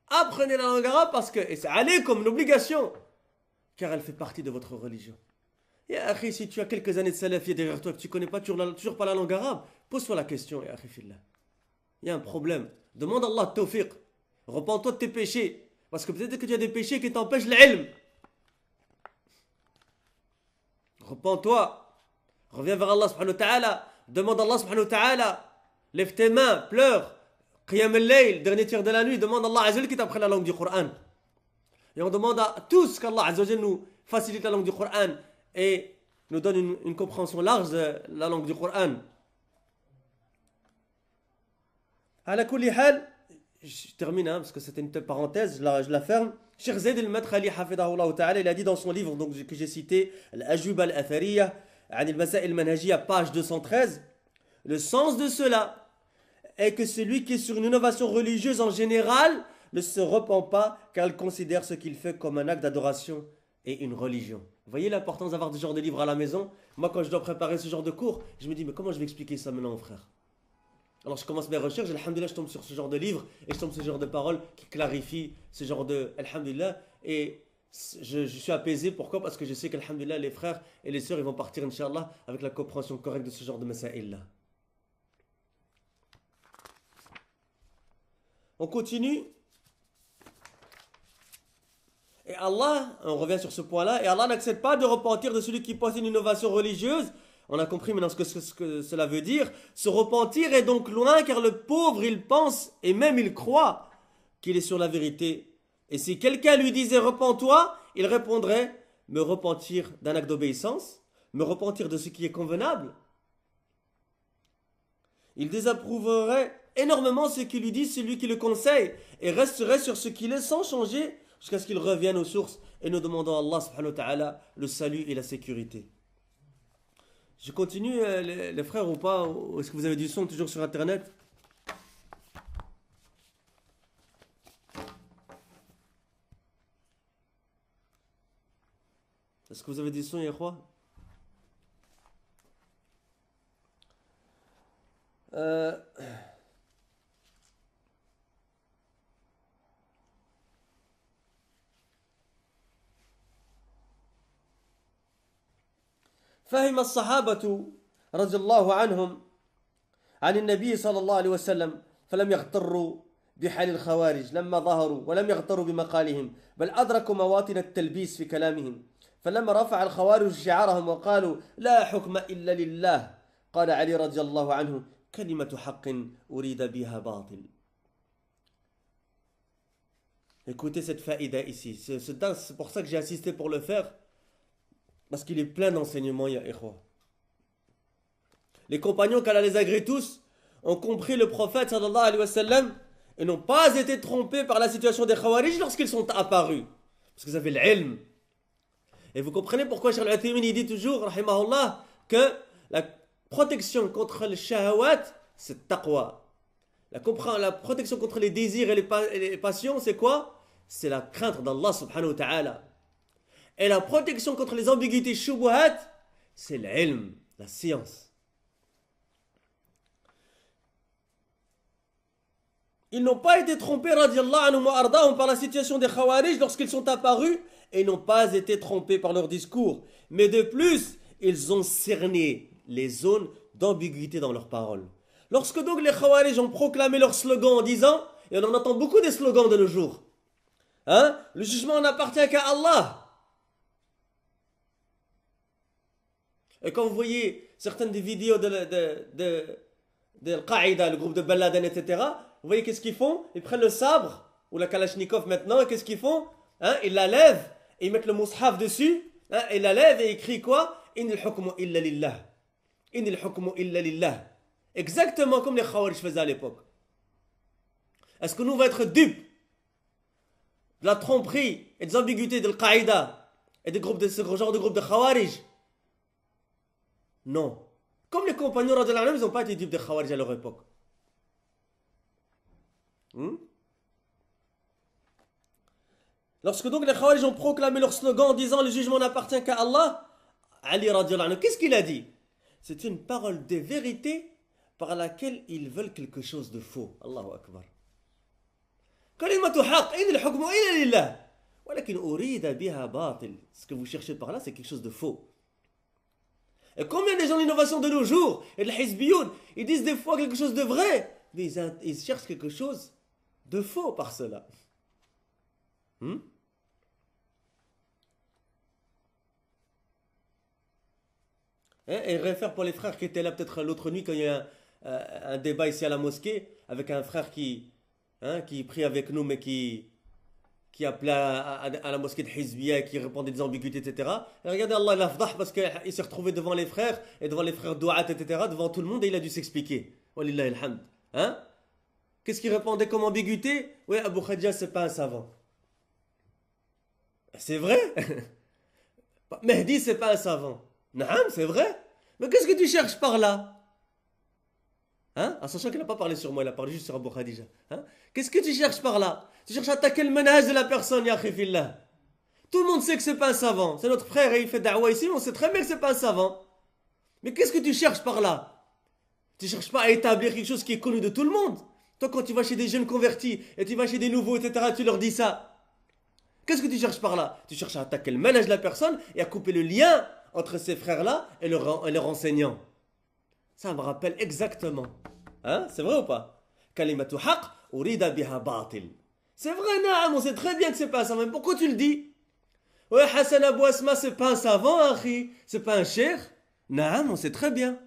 Apprenez la langue arabe parce que, et c'est alaykum, l'obligation, car elle fait partie de votre religion. Ya akhi, si tu as quelques années de salafie derrière toi, que tu ne connais pas toujours pas la langue arabe, pose-toi la question, ya akhi fillah. Il y a un problème. Demande à Allah tawfiq. Repends-toi de tes péchés. Parce que peut-être que tu as des péchés qui t'empêchent l'ilm. Repends-toi. Reviens vers Allah subhanahu wa ta'ala. Demande à Allah subhanahu wa ta'ala. Lève tes mains, pleure. Qiyam al-layl, dernier tiers de la nuit. Demande à Allah Azza wa Jal qui t'apprenne la langue du Coran. Et on demande à tous qu'Allah Azza wa Jal nous facilite la langue du Coran et nous donne une compréhension large de la langue du Coran. على كل حال, je termine parce que c'était une parenthèse, je la ferme. Cheikh Zaid al-Madkhali hafidahullah ta'ala, il a dit dans son livre donc, que j'ai cité, Al-Ajuba al-Athariya, عن المسائل المنهجية, page 213, le sens de cela est que celui qui est sur une innovation religieuse en général ne se repent pas car il considère ce qu'il fait comme un acte d'adoration et une religion. Vous voyez l'importance d'avoir ce genre de livre à la maison? Moi quand je dois préparer ce genre de cours, je me dis mais comment je vais expliquer ça maintenant aux frères? Alors je commence mes recherches, alhamdulillah, je tombe sur ce genre de livre et je tombe sur ce genre de paroles qui clarifient ce genre de alhamdulillah, et je suis apaisé. Pourquoi? Parce que je sais qu'alhamdulillah, les frères et les sœurs ils vont partir inshallah avec la compréhension correcte de ce genre de masaïl là. On continue. Et Allah, on revient sur ce point là, et Allah n'accepte pas de repentir de celui qui possède une innovation religieuse. On a compris maintenant ce que cela veut dire. Se repentir est donc loin car le pauvre, il pense et même il croit qu'il est sur la vérité. Et si quelqu'un lui disait repens-toi, il répondrait me repentir d'un acte d'obéissance, me repentir de ce qui est convenable. Il désapprouverait énormément ce qu'il lui dit celui qui le conseille et resterait sur ce qu'il est sans changer jusqu'à ce qu'il revienne aux sources, et nous demandons à Allah subhanahu wa ta'ala le salut et la sécurité. Je continue les frères ou pas? Est-ce que vous avez du son toujours sur internet? Est-ce que vous avez du son, Yahwa? فهم الصحابة رضي الله عنهم عن النبي صلى الله عليه وسلم فلم يغتروا بحال الخوارج لما ظهروا ولم يغتروا بمقالهم بل أدركوا مواطن التلبيس في كلامهم فلما رفع الخوارج شعارهم وقالوا لا حكم إلا لله قال علي رضي الله عنه كلمة حق أريد بها باطل. Écoutez cette faïda ici, c'est pour ça que j'ai insisté pour le faire. Parce qu'il est plein d'enseignements, ya ikhwa. Les compagnons, qu'Allah les agrée tous, ont compris le prophète sallallahu alayhi wa sallam et n'ont pas été trompés par la situation des Khawarij lorsqu'ils sont apparus. Parce qu'ils avaient l'ilm. Et vous comprenez pourquoi Cheikh Al-Uthaymin dit toujours, rahimahullah, que la protection contre le shahawat, c'est taqwa. La protection contre les désirs et les passions, c'est quoi? C'est la crainte d'Allah subhanahu wa ta'ala. Et la protection contre les ambiguïtés shubuhat, c'est l'ilm, la science. Ils n'ont pas été trompés, radiallahu anhum wa ardahum, par la situation des Khawarij lorsqu'ils sont apparus, et n'ont pas été trompés par leur discours. Mais de plus, ils ont cerné les zones d'ambiguïté dans leurs paroles. Lorsque donc les Khawarij ont proclamé leur slogan en disant, et on en entend beaucoup des slogans de nos jours, hein, le jugement n'appartient qu'à Allah. Et quand vous voyez certaines des vidéos de Al-Qaïda, le groupe de Ben Laden, etc., vous voyez qu'est-ce qu'ils font? Ils prennent le sabre, ou la Kalachnikov maintenant, et qu'est-ce qu'ils font? Hein, ils la lèvent, et ils mettent le mushaf dessus, hein, ils la lèvent et ils crient quoi? Innil hukmu illa lillah. Innil hukmu illa lillah. Exactement comme les Khawarij faisaient à l'époque. Est-ce que nous allons être dupes de la tromperie et des ambiguïtés de Al-Qaïda et de ce genre de groupe de Khawarij? Non. Comme les compagnons radiallahu anhum, ils n'ont pas été dupes des Khawarij à leur époque. Lorsque donc les Khawarij ont proclamé leur slogan en disant le jugement n'appartient qu'à Allah, Ali radiallahu anhu, qu'est-ce qu'il a dit? C'est une parole de vérité par laquelle ils veulent quelque chose de faux. Allahu Akbar. Kalimatu haqq, in al-hukmu illa lillah. Walakin urida biha batil. Ce que vous cherchez par là, c'est quelque chose de faux. Et combien de gens d'innovation de nos jours, et de l'hizbiyoun, ils disent des fois quelque chose de vrai, mais ils cherchent quelque chose de faux par cela. Et réfère pour les frères qui étaient là peut-être l'autre nuit quand il y a un débat ici à la mosquée avec un frère qui prie avec nous mais qui appelait à la mosquée de Hizbiya, qui répondait des ambiguïtés, etc. Et regardez, Allah il a fdah parce qu'il s'est retrouvé devant les frères et devant les frères douat, etc., devant tout le monde et il a dû s'expliquer. Walillahi alhamd. Qu'est-ce qu'il répondait comme ambiguïté? Oui, Abu Khadija, c'est pas un savant. C'est vrai. Mehdi, c'est pas un savant. Naam, c'est vrai. Mais qu'est-ce que tu cherches par là? En sachant qu'il n'a pas parlé sur moi, il a parlé juste sur Abu Khadija. Qu'est-ce que tu cherches par là? Tu cherches à attaquer le manhaj de la personne, ya khifillah. Tout le monde sait que c'est pas un savant. C'est notre frère et il fait da'wa ici, mais on sait très bien que c'est pas un savant. Mais qu'est-ce que tu cherches par là? Tu cherches pas à établir quelque chose qui est connu de tout le monde. Toi, quand tu vas chez des jeunes convertis et tu vas chez des nouveaux, etc., tu leur dis ça. Qu'est-ce que tu cherches par là? Tu cherches à attaquer le manhaj de la personne et à couper le lien entre ces frères-là et leurs enseignants. Ça me rappelle exactement. C'est vrai ou pas? Kalimatu haq urida biha batil. C'est vrai, naam, on sait très bien que c'est pas un savant. Mais pourquoi tu le dis? Ouais, Hassan Abou Asma, c'est pas un savant, akhi. C'est pas un cheikh. Naam, on sait très bien.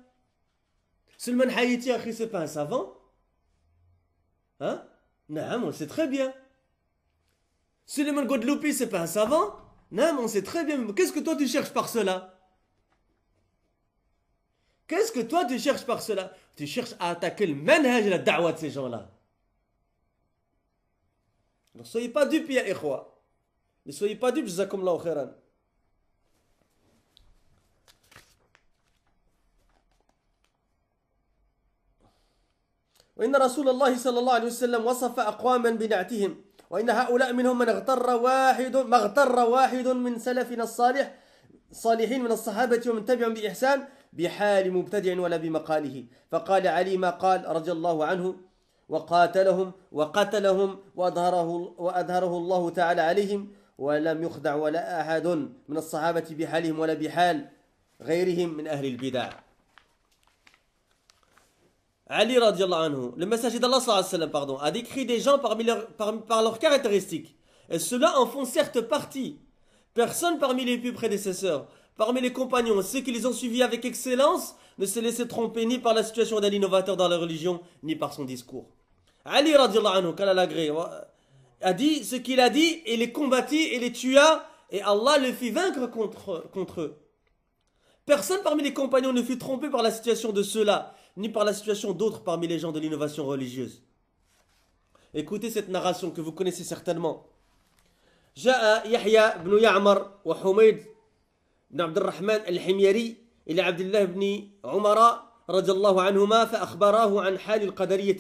Sulman Hayiti, akhi, c'est pas un savant. Naam, on sait très bien. Suleiman Godloupi, c'est pas un savant. Naam, on sait très bien. Mais qu'est-ce que toi tu cherches par cela? Qu'est-ce que toi tu cherches par cela? Tu cherches à attaquer le manhaj et la da'wa de ces gens-là. Ne soyez pas dupes, ya ikhwa. Ne soyez pas dupes, jazakumullahu khairan. وإن رسول الله صلى الله عليه وسلم وصف أقواما بنعتهم وإن هؤلاء منهم من اغتر واحد من سلفنا الصالحين من الصحابة ومن تبعهم بإحسان بحال مبتدع ولا بمقاله فقال علي ما قال رضي الله عنه وقتلهم وأظهره الله تعالى عليهم ولم يخدع ولا أحد من الصحابة بحالهم ولا بحال غيرهم من أهل البدع. Ali radiallahu anhu, le messager d'Allah sallallahu alayhi wa sallam, pardon, a décrit des gens par leurs caractéristiques. Et ceux-là en font certes partie. Personne parmi les plus prédécesseurs, parmi les compagnons, ceux qui les ont suivis avec excellence, ne s'est laissé tromper ni par la situation d'un innovateur dans la religion, ni par son discours. Ali radiallahu anhu, qu'Allah l'agrée, a dit ce qu'il a dit, et les combattit et les tua, et Allah le fit vaincre contre eux. Personne parmi les compagnons ne fut trompé par la situation de ceux-là, ni par la situation d'autres parmi les gens de l'innovation religieuse. Écoutez cette narration que vous connaissez certainement. جاء يحيى بن يعمر وحميد بن عبد الرحمن الحميري إلى عبد الله بن عمر رضي الله عنهما فأخبراه عن حال القدرية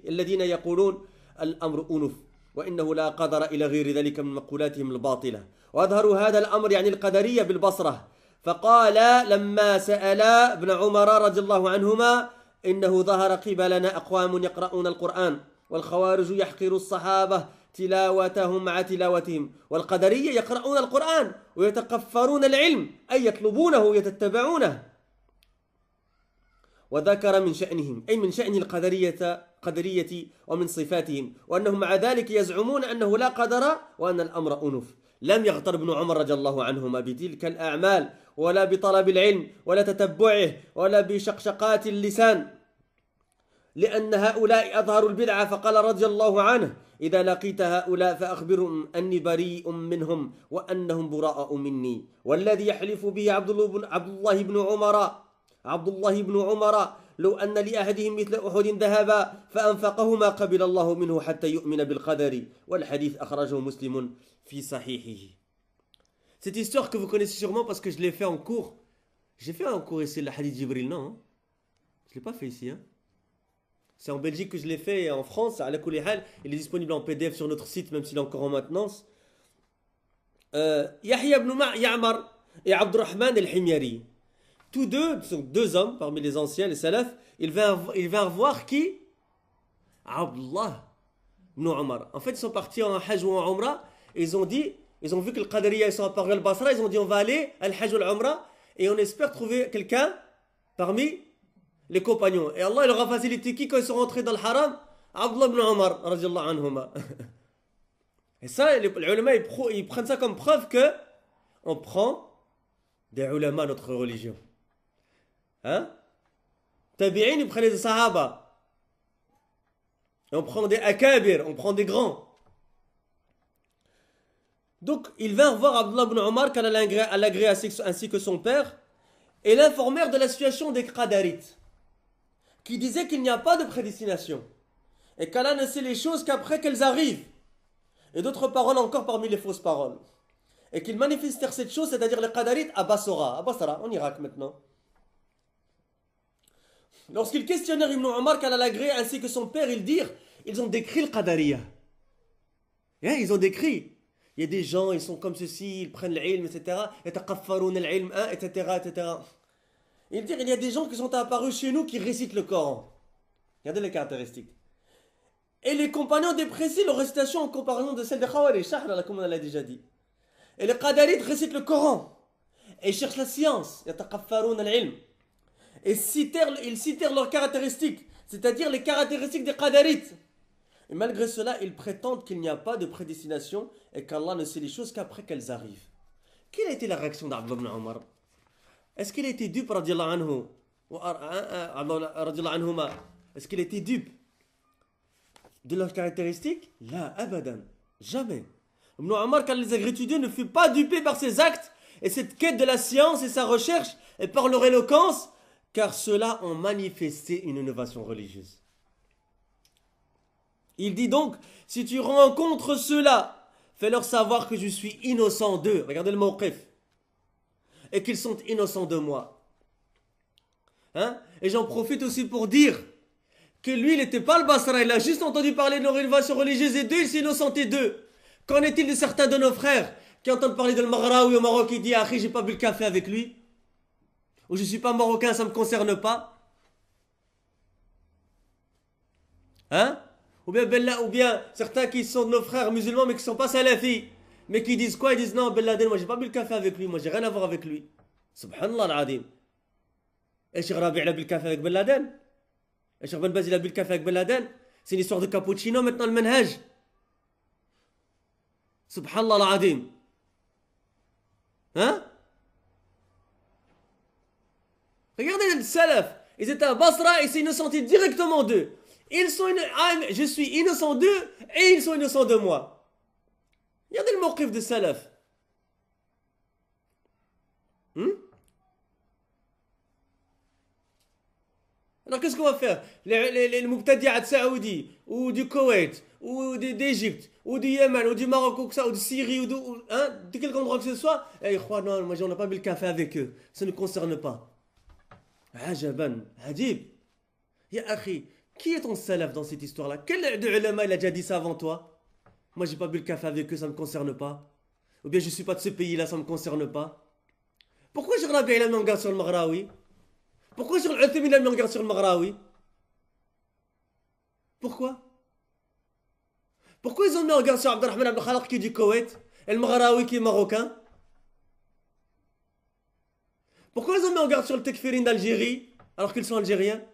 الذين يقولون الأمر أنف وإنه لا قدر إلى غير ذلك من مقولاتهم الباطلة وأظهروا هذا الأمر يعني القدرية بالبصرة. فقال لما سأل ابن عمر رضي الله عنهما إنه ظهر قبلنا أقوام يقرؤون القرآن والخوارج يحقر الصحابة تلاوتهم مع تلاوتهم والقدرية يقرؤون القرآن ويتقفرون العلم أي يطلبونه ويتتبعونه وذكر من شأنهم أي من شأن القدرية ومن صفاتهم وأنهم مع ذلك يزعمون أنه لا قدر وأن الأمر أنف. لم يغتر ابن عمر رضي الله عنهما بتلك الأعمال ولا بطلب العلم ولا تتبعه ولا بشقشقات اللسان لأن هؤلاء أظهروا البدعة فقال رضي الله عنه إذا لقيت هؤلاء فأخبرهم أني بريء منهم وأنهم براء مني والذي يحلف به عبد الله بن عمر لو أن لأحدهم مثل أحد ذهبا فأنفقه ما قبل الله منه حتى يؤمن بالقدر والحديث أخرجه مسلم في صحيحه. Cette histoire que vous connaissez sûrement parce que je l'ai fait en cours. J'ai fait un cours ici, le hadith Jibril, non? Je ne l'ai pas fait ici. C'est en Belgique que je l'ai fait et en France, à la Koulihal. Il est disponible en PDF sur notre site, même s'il est encore en maintenance. Yahya ibn Ya'mar et Abdurrahman al-Himyari. Tous deux sont deux hommes parmi les anciens, les salafs. Ils vinrent voir qui? Abdullah ibn Umar. En fait, ils sont partis en Hajj ou en Umrah. Et ils ont vu que le Qadariya, ils sont apparus à Al-Basra. Ils ont dit on va aller à Al-Hajj ou Al-Umrah. et on espère trouver quelqu'un parmi les compagnons. Et Allah il leur a facilité qui quand ils sont rentrés dans le haram? Abdullah ibn Omar, radiallahu anhuma. Et ça, les ulama, ils prennent ça comme preuve que on prend des ulama à notre religion. Hein? Tabi'in, ils prenaient des sahaba. Et on prend des akabir, on prend des grands. Donc, ils vinrent voir Abdullah ibn Omar, qu'Allah l'agrée ainsi que son père, et l'informèrent de la situation des qadarites, qui disaient qu'il n'y a pas de prédestination, et qu'Allah ne sait les choses qu'après qu'elles arrivent. Et d'autres paroles encore parmi les fausses paroles. Et qu'ils manifestèrent cette chose, c'est-à-dire les qadarites à Basra, en Irak maintenant. Lorsqu'ils questionnèrent Ibn Omar, qu'Allah l'agrée ainsi que son père, ils ont décrit le qadariya. Ils ont décrit. Il y a des gens, ils sont comme ceci, ils prennent l'ilm, etc. etc. Ils disent, il y a des gens qui sont apparus chez nous qui récitent le Coran. Regardez les caractéristiques. Et les compagnons déprécient leur récitation en comparaison de celle des Khawarij, comme on l'a déjà dit. Et les qadarites récitent le Coran. Et ils cherchent la science. Et ils citèrent leurs caractéristiques, c'est-à-dire les caractéristiques des qadarites. Et malgré cela, ils prétendent qu'il n'y a pas de prédestination et qu'Allah ne sait les choses qu'après qu'elles arrivent. Quelle a été la réaction d'Abdullah ibn Omar? Est-ce qu'il a été dupe, radiallahu anhu, est-ce qu'il a été dupe de leurs caractéristiques? La, abadan, jamais. Ibn Omar, quand les agrétudieux, ne fut pas dupé par ses actes et cette quête de la science et sa recherche et par leur éloquence, car ceux-là ont manifesté une innovation religieuse. Il dit donc, si tu rencontres ceux-là, fais-leur savoir que je suis innocent d'eux. Regardez le mawqif. Et qu'ils sont innocents de moi. Et j'en profite aussi pour dire que lui, il n'était pas le Basra, il a juste entendu parler de leur innovation religieuse et d'eux, il s'est innocenté d'eux. Qu'en est-il de certains de nos frères qui entendent parler de Maghraoui au Maroc et disent, ah, j'ai pas bu le café avec lui, ou je suis pas marocain, ça me concerne pas. Ou bien certains qui sont de nos frères musulmans mais qui ne sont pas salafis, mais qui disent quoi? Ils disent non, Ben Laden, moi j'ai pas bu le café avec lui, moi j'ai rien à voir avec lui. Subhanallah al-Adim. Et Cheikh Rabi' a bu le café avec Ben Laden? Et Cheikh Ben Baz il a bu le café avec Ben Laden? C'est une histoire de cappuccino maintenant le manhaj. Subhanallah al-Adim. Regardez le salaf, ils étaient à Basra et c'est innocenté directement d'eux. Je suis innocent d'eux et ils sont innocents de moi. Regardez le mawqif de salaf. Alors qu'est-ce qu'on va faire? Les mubtadi'at saoudis, ou du Koweït, ou d'Égypte, ou du Yémen, ou du Maroc, ou de Syrie, ou de quel endroit que ce soit, non, moi on n'a pas bu le café avec eux, ça ne nous concerne pas. Ajaban, Hadib. Ya akhi, qui est ton salaf dans cette histoire-là? Quel de ulama il a déjà dit ça avant toi? Moi j'ai pas bu le café avec eux, ça ne me concerne pas. Ou bien je suis pas de ce pays-là, ça ne me concerne pas. Pourquoi Cheikh Rabi' il a mis en garde sur le Maghraoui? Pourquoi Cheikh Al-Uthaymin il a mis en garde sur le Maghraoui? Pourquoi ils ont mis en garde sur Abdurrahman Ibn Khalaq qui est du Koweït et le Maghraoui qui est marocain? Pourquoi ils ont mis en garde sur le Tekfirin d'Algérie alors qu'ils sont algériens?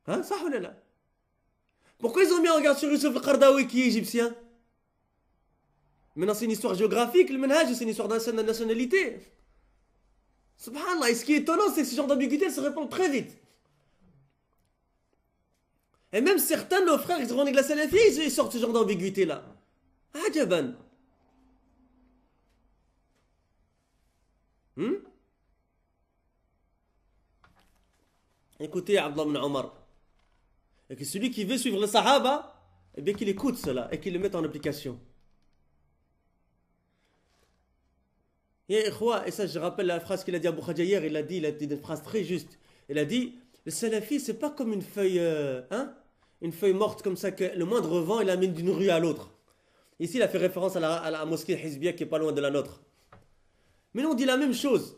Ça ou là? Pourquoi ils ont mis en garde sur Youssef Al-Qardawi qui est égyptien? Maintenant c'est une histoire géographique, le manhaj c'est une histoire de nationalité. Subhanallah, et ce qui est étonnant c'est que ce genre d'ambiguïté se répand très vite. Et même certains de nos frères qui sont de la salafie, ils sortent ce genre d'ambiguïté là. Ajaban. Écoutez Abdullah ibn Omar. Et que celui qui veut suivre le Sahaba, eh bien qu'il écoute cela et qu'il le mette en application. Et ça je rappelle la phrase qu'il a dit à Abu Khaja hier, il a dit une phrase très juste. Il a dit, le salafi c'est pas comme une feuille morte comme ça que le moindre vent il amène d'une rue à l'autre. Ici il a fait référence à la mosquée Hizbiyya qui est pas loin de la nôtre. Mais nous on dit la même chose.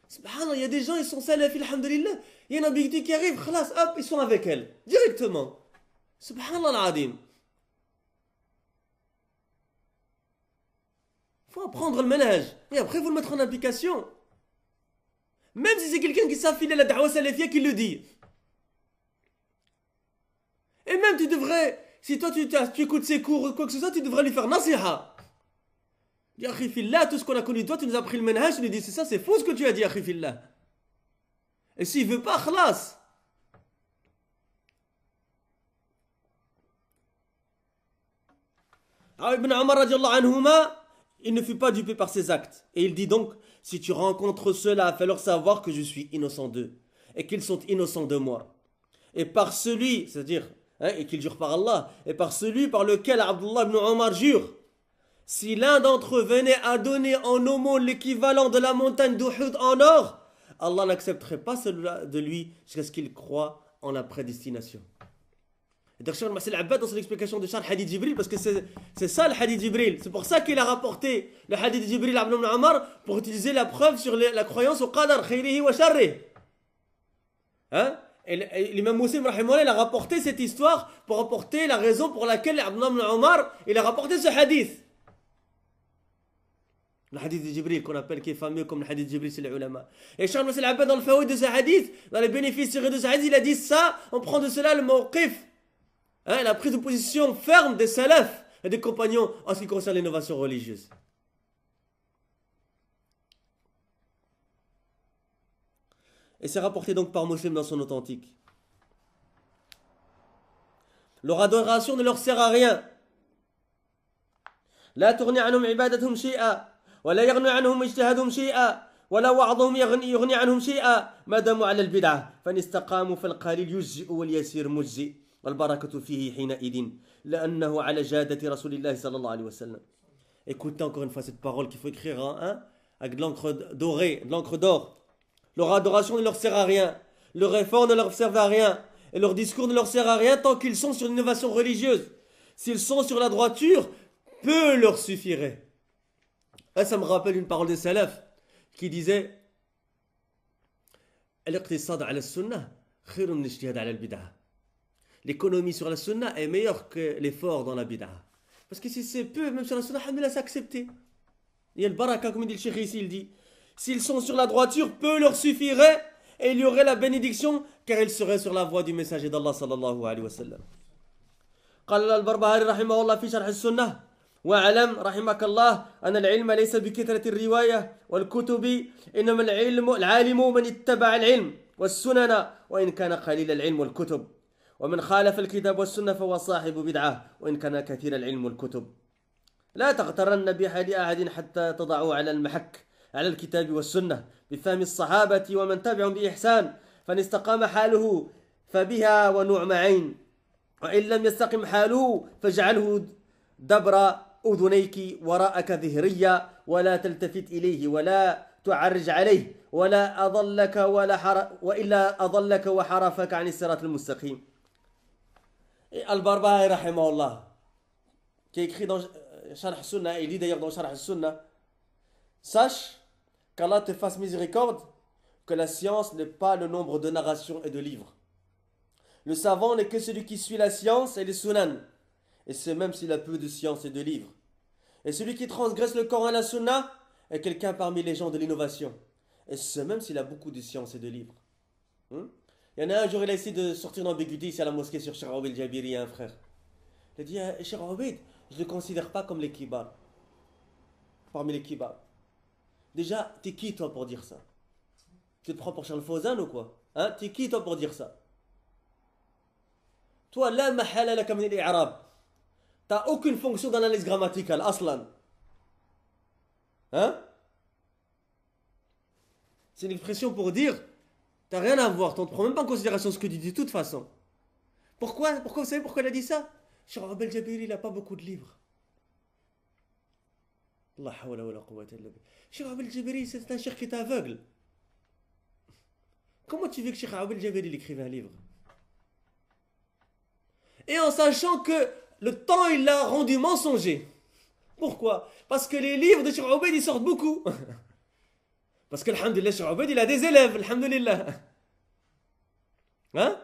Subhanallah, il y a des gens, ils sont salafis, alhamdulillah. Il y a une ambiguïté qui arrive, khalas, hop, ils sont avec elle. Directement. Subhanallah al-Adim. Il faut apprendre le manhaj. Et après, vous le mettre en application. Même si c'est quelqu'un qui s'affile à la da'wa salafia qui le dit. Et même tu devrais, si toi tu écoutes ses cours ou quoi que ce soit, tu devrais lui faire nasiha. Dis akhi fillah, tout ce qu'on a connu toi, tu nous as pris le manhaj, tu lui dis c'est ça, c'est faux ce que tu as dit akhi fillah. Et s'il veut pas, khlas. Ibn Omar radiallahu anhuma, il ne fut pas dupé par ses actes. Et il dit donc, si tu rencontres ceux-là, fais-leur savoir que je suis innocent d'eux. Et qu'ils sont innocents de moi. Et par celui, c'est-à-dire, et qu'ils jurent par Allah, et par celui par lequel Abdullah ibn Omar jure, si l'un d'entre eux venait à donner en aumône l'équivalent de la montagne d'Uhud en or, Allah n'accepterait pas cela de lui jusqu'à ce qu'il croie en la prédestination. Et d'ailleurs, Cheikh Masih al-Abbad dans son explication de Sharh Hadith Jibril, parce que c'est ça le Hadith Jibril, c'est pour ça qu'il a rapporté le Hadith Jibril à Ibn Omar pour utiliser la preuve sur la croyance au qadar, khayrihi wa sharrihi. Hein? Et l'imam Muslim, rahimahullah, il a rapporté cette histoire pour rapporter la raison pour laquelle Ibn Omar il a rapporté ce hadith. Le hadith de Jibril qu'on appelle, qui est fameux comme le hadith de Jibril, c'est les ulama. Et Cheikh Masih al-Abbad dans le faouid de ce hadith, dans les bénéfices tirés de ce hadith, il a dit ça, on prend de cela le mawqif. Hein, la prise de position ferme des salafs et des compagnons en ce qui concerne l'innovation religieuse. Et c'est rapporté donc par Muslim dans son authentique. Leur adoration ne leur sert à rien. لا تغني عنهم عبادتهم شيئا ولا يغني عنهم اجتهادهم شيئا ولا وعظهم يغني عنهم شيئا ما داموا على البدعة فإن استقاموا فالقليل يجزئ واليسير مجزئ والبركة فيه حينئذ لأنه على جادة رسول الله صلى الله عليه وسلم. Écoutez encore une fois cette parole qu'il faut écrire avec de l'encre dorée, de l'encre d'or. Leur adoration ne leur sert à rien, leur effort ne leur sert à rien, et leur discours ne leur sert à rien tant qu'ils sont sur l'innovation religieuse. S'ils sont sur la droiture, peu leur suffirait. Ça me rappelle une parole des salafs qui disait Al-iqtisad ala sunnah khayrun min ijtihad ala al-bid'ah. L'économie sur la sunna est meilleure que l'effort dans la bid'ah. Parce que si c'est peu, même sur la sunna, alhamdoulilah, c'est accepté. Il y a le baraka, comme dit le cheikh ici, il dit s'ils sont sur la droiture, peu leur suffirait et il y aurait la bénédiction car ils seraient sur la voie du messager d'Allah sallallahu alayhi wa sallam. قال البربهاري رحمه الله في شرح السنة واعلم رحمك الله أن العلم ليس بكثرة الرواية والكتب إنما العالم من اتبع العلم والسنن وإن كان قليل العلم والكتب ومن خالف الكتاب والسنة فهو صاحب بدعة وإن كان كثير العلم والكتب لا تغترن بأحد أحد حتى تضعوا على المحك على الكتاب والسنة بفهم الصحابة ومن تبعهم بإحسان فإن استقام حاله فبها ونعم عين وإن لم يستقم حاله فاجعله دبر أذنيك وراءك ظهريا ولا تلتفت إليه ولا تعرج عليه ولا أضلك وإلا أضلك وحرفك عن الصراط المستقيم. Al-Barbahari rahimahullah, qui a écrit dans Sharh Sunnah, et il dit d'ailleurs dans Sharh Sunnah, sache qu'Allah te fasse miséricorde, que la science n'est pas le nombre de narrations et de livres. Le savant n'est que celui qui suit la science et les sunan, et ce même s'il a peu de science et de livres. Et celui qui transgresse le Coran et la Sunna est quelqu'un parmi les gens de l'innovation, et ce même s'il a beaucoup de science et de livres. Il y en a un jour, il a essayé de sortir d'ambiguïté ici à la mosquée sur Cheikh Obeid Jabiri, un frère. Il a dit, Cheikh Obeid, je ne le considère pas comme les kibars. Parmi les kibars. Déjà, t'es qui toi pour dire ça? Tu te prends pour Charles Fawzan ou quoi? Hein? T'es qui toi pour dire ça? Toi, la mahala laka min al-i'rab. T'as aucune fonction d'analyse grammaticale, aslan. Hein? C'est une expression pour dire t'as rien à voir, tu ne prends même pas en considération ce que tu dis de toute façon. Pourquoi? Vous savez pourquoi il a dit ça? Cheikh Obeid Jabiri, il n'a pas beaucoup de livres. Allah hawla wa la quwwata illa billah. Cheikh Obeid Jabiri, c'est un cheikh qui est aveugle. Comment tu veux que Cheikh Obeid Jabiri il écrive un livre? Et en sachant que le temps il l'a rendu mensonger. Pourquoi? Parce que les livres de Cheikh Obeid ils sortent beaucoup. Parce que, alhamdulillah, Cheikh Obeid, il a des élèves, alhamdulillah. Hein?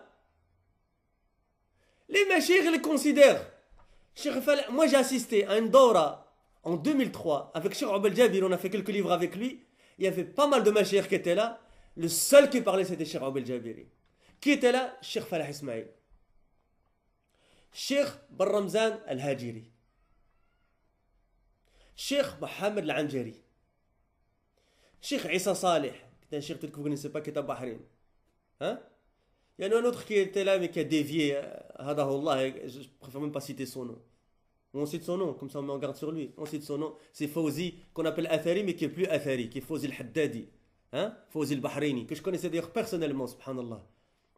Les mashayikh, ils les considèrent. Moi, j'ai assisté à une daura en 2003 avec Cheikh Obeid Jabiri, on a fait quelques livres avec lui. Il y avait pas mal de mashayikh qui étaient là. Le seul qui parlait, c'était Cheikh Aoub el-Jabiri. Qui était là? Cheikh Falah Ismail. Cheikh Ben Ramzan al-Hajiri. Cheikh Mohamed al-Anjari. Cheikh Issa Saleh. C'est un cheikh que vous ne connaissez pas qui est à Bahreïn. Hein? Il y en a un autre qui était là mais qui a dévié. Hadahullah, je préfère même pas citer son nom. On cite son nom, comme ça on met en garde sur lui. On cite son nom. C'est Fawzi, qu'on appelle Athari, mais qui est plus Athari, qui est Fawzi al-Haddadi. Hein? Fawzi al-Bahreini, que je connaissais d'ailleurs personnellement, subhanallah.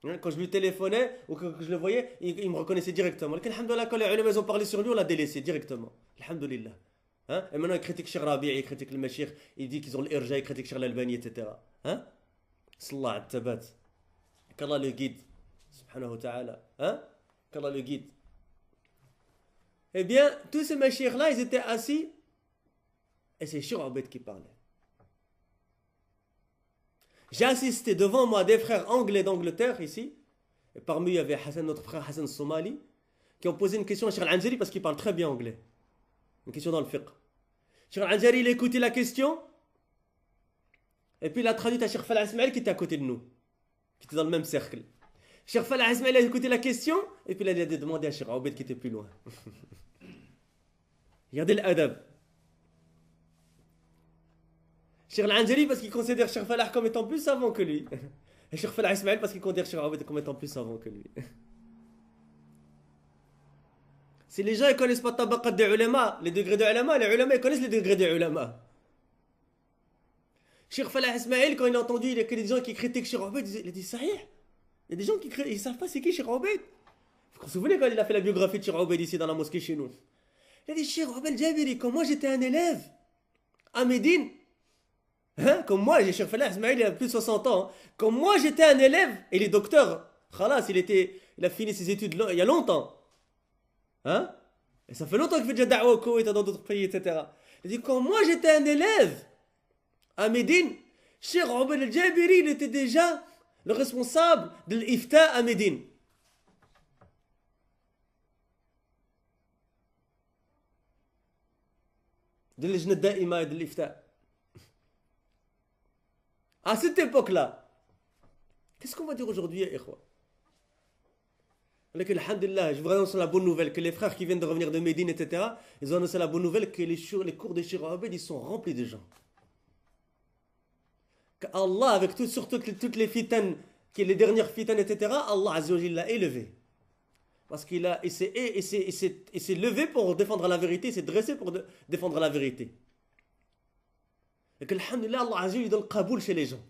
Hein? Quand je lui téléphonais ou que je le voyais, il me reconnaissait directement. Alhamdulillah, quand les ulama ont parlé sur lui, on l'a délaissé directement. Alhamdulillah. Hein? Et maintenant il critique Cheikh Rabi', il critique le Mashir, il dit qu'ils ont l'Irja, il critique Cheikh l'Albani, etc. Hein? Sallah al-Tabat. Qu'Allah le guide. Subhanahu wa ta'ala. Hein? Qu'Allah le guide. Eh bien, tous ces Mashirs-là, ils étaient assis et c'est Cheikh Obeid qui parlait. J'ai assisté devant moi des frères anglais d'Angleterre ici, et parmi eux il y avait Hassan, notre frère Hassan Somali, qui ont posé une question à Cheikh Al-Anjari parce qu'il parle très bien anglais. Une question dans le fiqh. Cheikh Al-Anjari, il a écouté la question, et puis il a traduit à Cheikh Falah Ismail qui était à côté de nous, qui était dans le même cercle. Cheikh Falah Ismail a écouté la question, et puis il a demandé à Cheikh Obeid qui était plus loin. Regardez l'adab. Cheikh Al-Anjari parce qu'il considère Cheikh Falah comme étant plus savant que lui. Et Cheikh Falah Ismail parce qu'il considère Cheikh Obeid comme étant plus savant que lui. Si les gens ne connaissent pas tabaqat des ulama, les degrés des ulama, les ulama ils connaissent les degrés des ulama. Cheikh Falah Ismail, quand il a entendu il y a que des gens qui critiquent Cheikh Obeid, il a dit Sahih. Il y a des gens qui ne savent pas c'est qui Cheikh Obeid. Vous vous souvenez quand il a fait la biographie de Cheikh Obeid ici dans la mosquée chez nous? Il a dit Cheikh Obeid el-Jabiri, quand moi j'étais un élève à Médine, hein, comme moi, Cheikh Falah Ismail il a plus de 60 ans, hein, comme moi j'étais un élève, et il est docteur, khalas, il a fini ses études il y a longtemps. Hein? Et ça fait longtemps qu'il fait déjà da'wa au Koweït et dans d'autres pays, etc. Il dit quand moi j'étais un élève à Médine, Cheikh Obeid el-Jabiri, il était déjà le responsable de l'ifta à Médine. De l'Ijna Da'ima et de l'ifta. À cette époque-là, qu'est-ce qu'on va dire aujourd'hui, Ikhwa? Alhamdulillah, je vous annonce la bonne nouvelle que les frères qui viennent de revenir de Médine, etc., ils ont annoncé la bonne nouvelle que les cours de Cheikh Obeid, ils sont remplis de gens. Allah, avec surtout toutes les fitanes, les dernières fitanes, etc., Allah Azza wa Jalla l'a élevé. Parce qu'il s'est levé pour défendre la vérité, il s'est dressé pour défendre la vérité. Et que, alhamdulillah, Allah Azza wa Jalla donne qaboul chez les gens.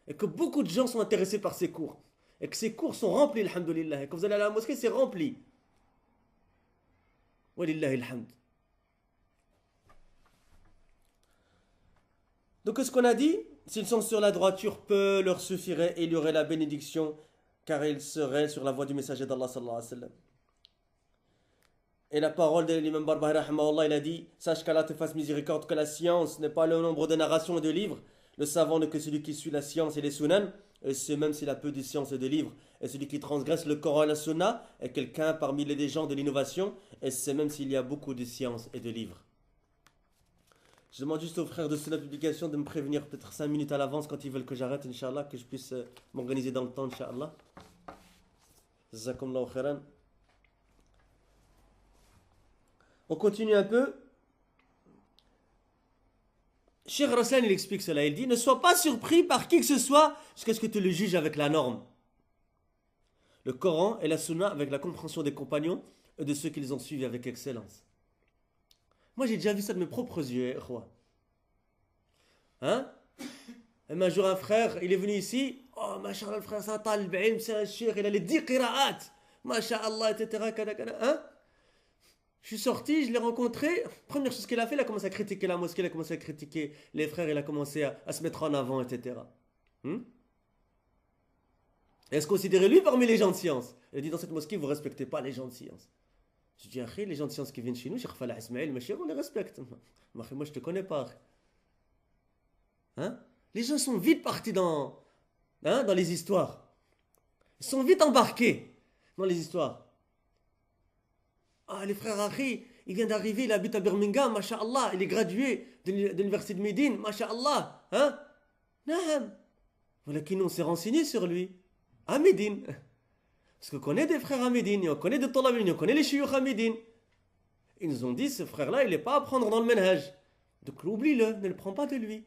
Et que beaucoup de gens sont intéressés par ces cours. Et que ces cours sont remplis, alhamdulillah. Et quand vous allez à la mosquée, c'est rempli. Walillahi alhamd. Donc, ce qu'on a dit, s'ils sont sur la droiture, peu leur suffirait et il y aurait la bénédiction, car ils seraient sur la voie du messager d'Allah sallallahu alayhi wa sallam. Et la parole de l'imam Barbahari, rahimahullah, il a dit sache qu'Allah te fasse miséricorde, que la science n'est pas le nombre de narrations et de livres. Le savant n'est que celui qui suit la science et les sunan. Et c'est même s'il a peu de science et de livres. Et celui qui transgresse le Coran et la Sunna est quelqu'un parmi les gens de l'innovation. Et c'est même s'il y a beaucoup de science et de livres. Je demande juste aux frères de Sunna Publication de me prévenir peut-être 5 minutes à l'avance quand ils veulent que j'arrête, Inch'Allah, que je puisse m'organiser dans le temps, Inch'Allah. Jazakumullahu khairan. On continue un peu. Cheikh Raslan, il explique cela. Il dit ne sois pas surpris par qui que ce soit jusqu'à ce que tu le juges avec la norme. Le Coran et la Sunna avec la compréhension des compagnons et de ceux qui les ont suivis avec excellence. Moi, j'ai déjà vu ça de mes propres yeux, Ikhwa. Hein? Et un jour, un frère, il est venu ici. Oh, mashallah, le frère, c'est un talib ilm, c'est un cheikh, il a les 10 qira'at. Mashallah, etc. Hein? Je suis sorti, je l'ai rencontré. Première chose qu'il a fait, il a commencé à critiquer la mosquée, il a commencé à critiquer les frères, il a commencé à se mettre en avant, etc. Est-ce considérer lui parmi les gens de science? Il a dit dans cette mosquée, vous ne respectez pas les gens de science. Je dis, Akhi, les gens de science qui viennent chez nous, Cheikh Falah Ismail, Machir, on les respecte. Moi, je ne te connais pas. Hein? Les gens sont vite partis dans les histoires. Ils sont vite embarqués dans les histoires. Ah, les frères Akhi, il vient d'arriver, il habite à Birmingham, masha'Allah, il est gradué de l'université de Médine, masha'Allah. Hein? Naam. Voilà qui nous s'est renseigné sur lui. À Médine. Parce qu'on connaît des frères à Médine, et on connaît des Talabin, on connaît les chioukh à Médine. Ils nous ont dit, ce frère-là, il n'est pas à prendre dans le menhaj. Donc oublie-le, ne le prends pas de lui.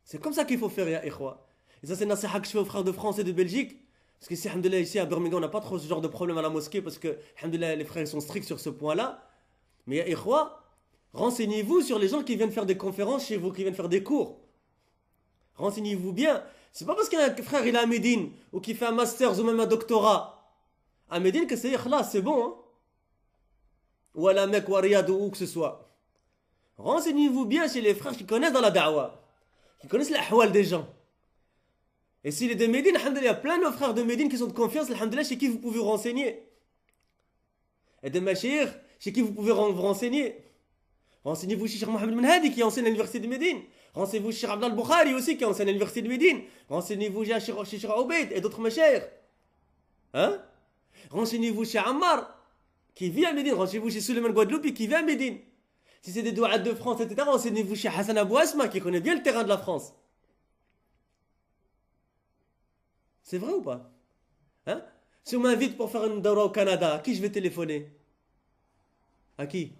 C'est comme ça qu'il faut faire, ya ikhwa. Et ça, c'est une nasiha que je fais aux frères de France et de Belgique. Parce qu'ici, alhamdoulilah, ici à Birmingham, on n'a pas trop ce genre de problème à la mosquée, parce que, alhamdoulilah, les frères sont stricts sur ce point-là. Mais ya ikhwa, renseignez-vous sur les gens qui viennent faire des conférences chez vous, qui viennent faire des cours. Renseignez-vous bien. C'est pas parce qu'un frère il est à Médine, ou qu'il fait un master ou même un doctorat à Médine que c'est ikhlas, c'est bon. Hein? Ou à la Mecque ou à Riyad ou où que ce soit. Renseignez-vous bien chez les frères qui connaissent dans la da'wa, qui connaissent l'ahwal des gens. Et s'il est de Médine, alhamdoulilah, il y a plein de frères de Médine qui sont de confiance, alhamdoulilah, chez qui vous pouvez vous renseigner. Et de Machir, chez qui vous pouvez vous renseigner. Renseignez-vous chez Cheikh Mohamed Menhadi qui enseigne à l'université de Médine. Renseignez-vous chez Cheikh Abdel Bukhari aussi qui enseigne à l'université de Médine. Renseignez-vous chez Cheikh Obeid et d'autres machayikh. Hein? Renseignez-vous chez Ammar qui vit à Médine. Renseignez-vous chez Suleiman Guadeloupe qui vit à Médine. Si c'est des douats de France, etc., renseignez-vous chez Hassan Abou Asma qui connaît bien le terrain de la France. C'est vrai ou pas? Hein? Si on m'invite pour faire une daura au Canada, à qui je vais téléphoner? À qui?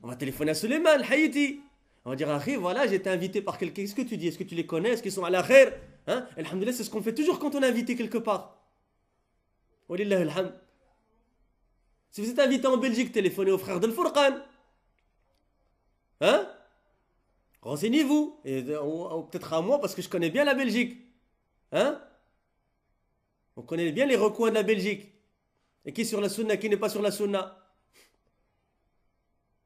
On va téléphoner à Suleiman, Haïti. On va dire, ah, voilà, j'ai été invité par quelqu'un. Qu'est-ce que tu dis? Est-ce que tu les connais? Est-ce qu'ils sont à la khair? Hein? Alhamdulillah, c'est ce qu'on fait toujours quand on est invité quelque part. Walillah alhamd. Si vous êtes invité en Belgique, téléphonez aux frères de Furqan. Hein? Renseignez-vous. Et peut-être à moi, parce que je connais bien la Belgique. Hein? On connaît bien les recoins de la Belgique. Et qui est sur la sunna, qui n'est pas sur la sunna.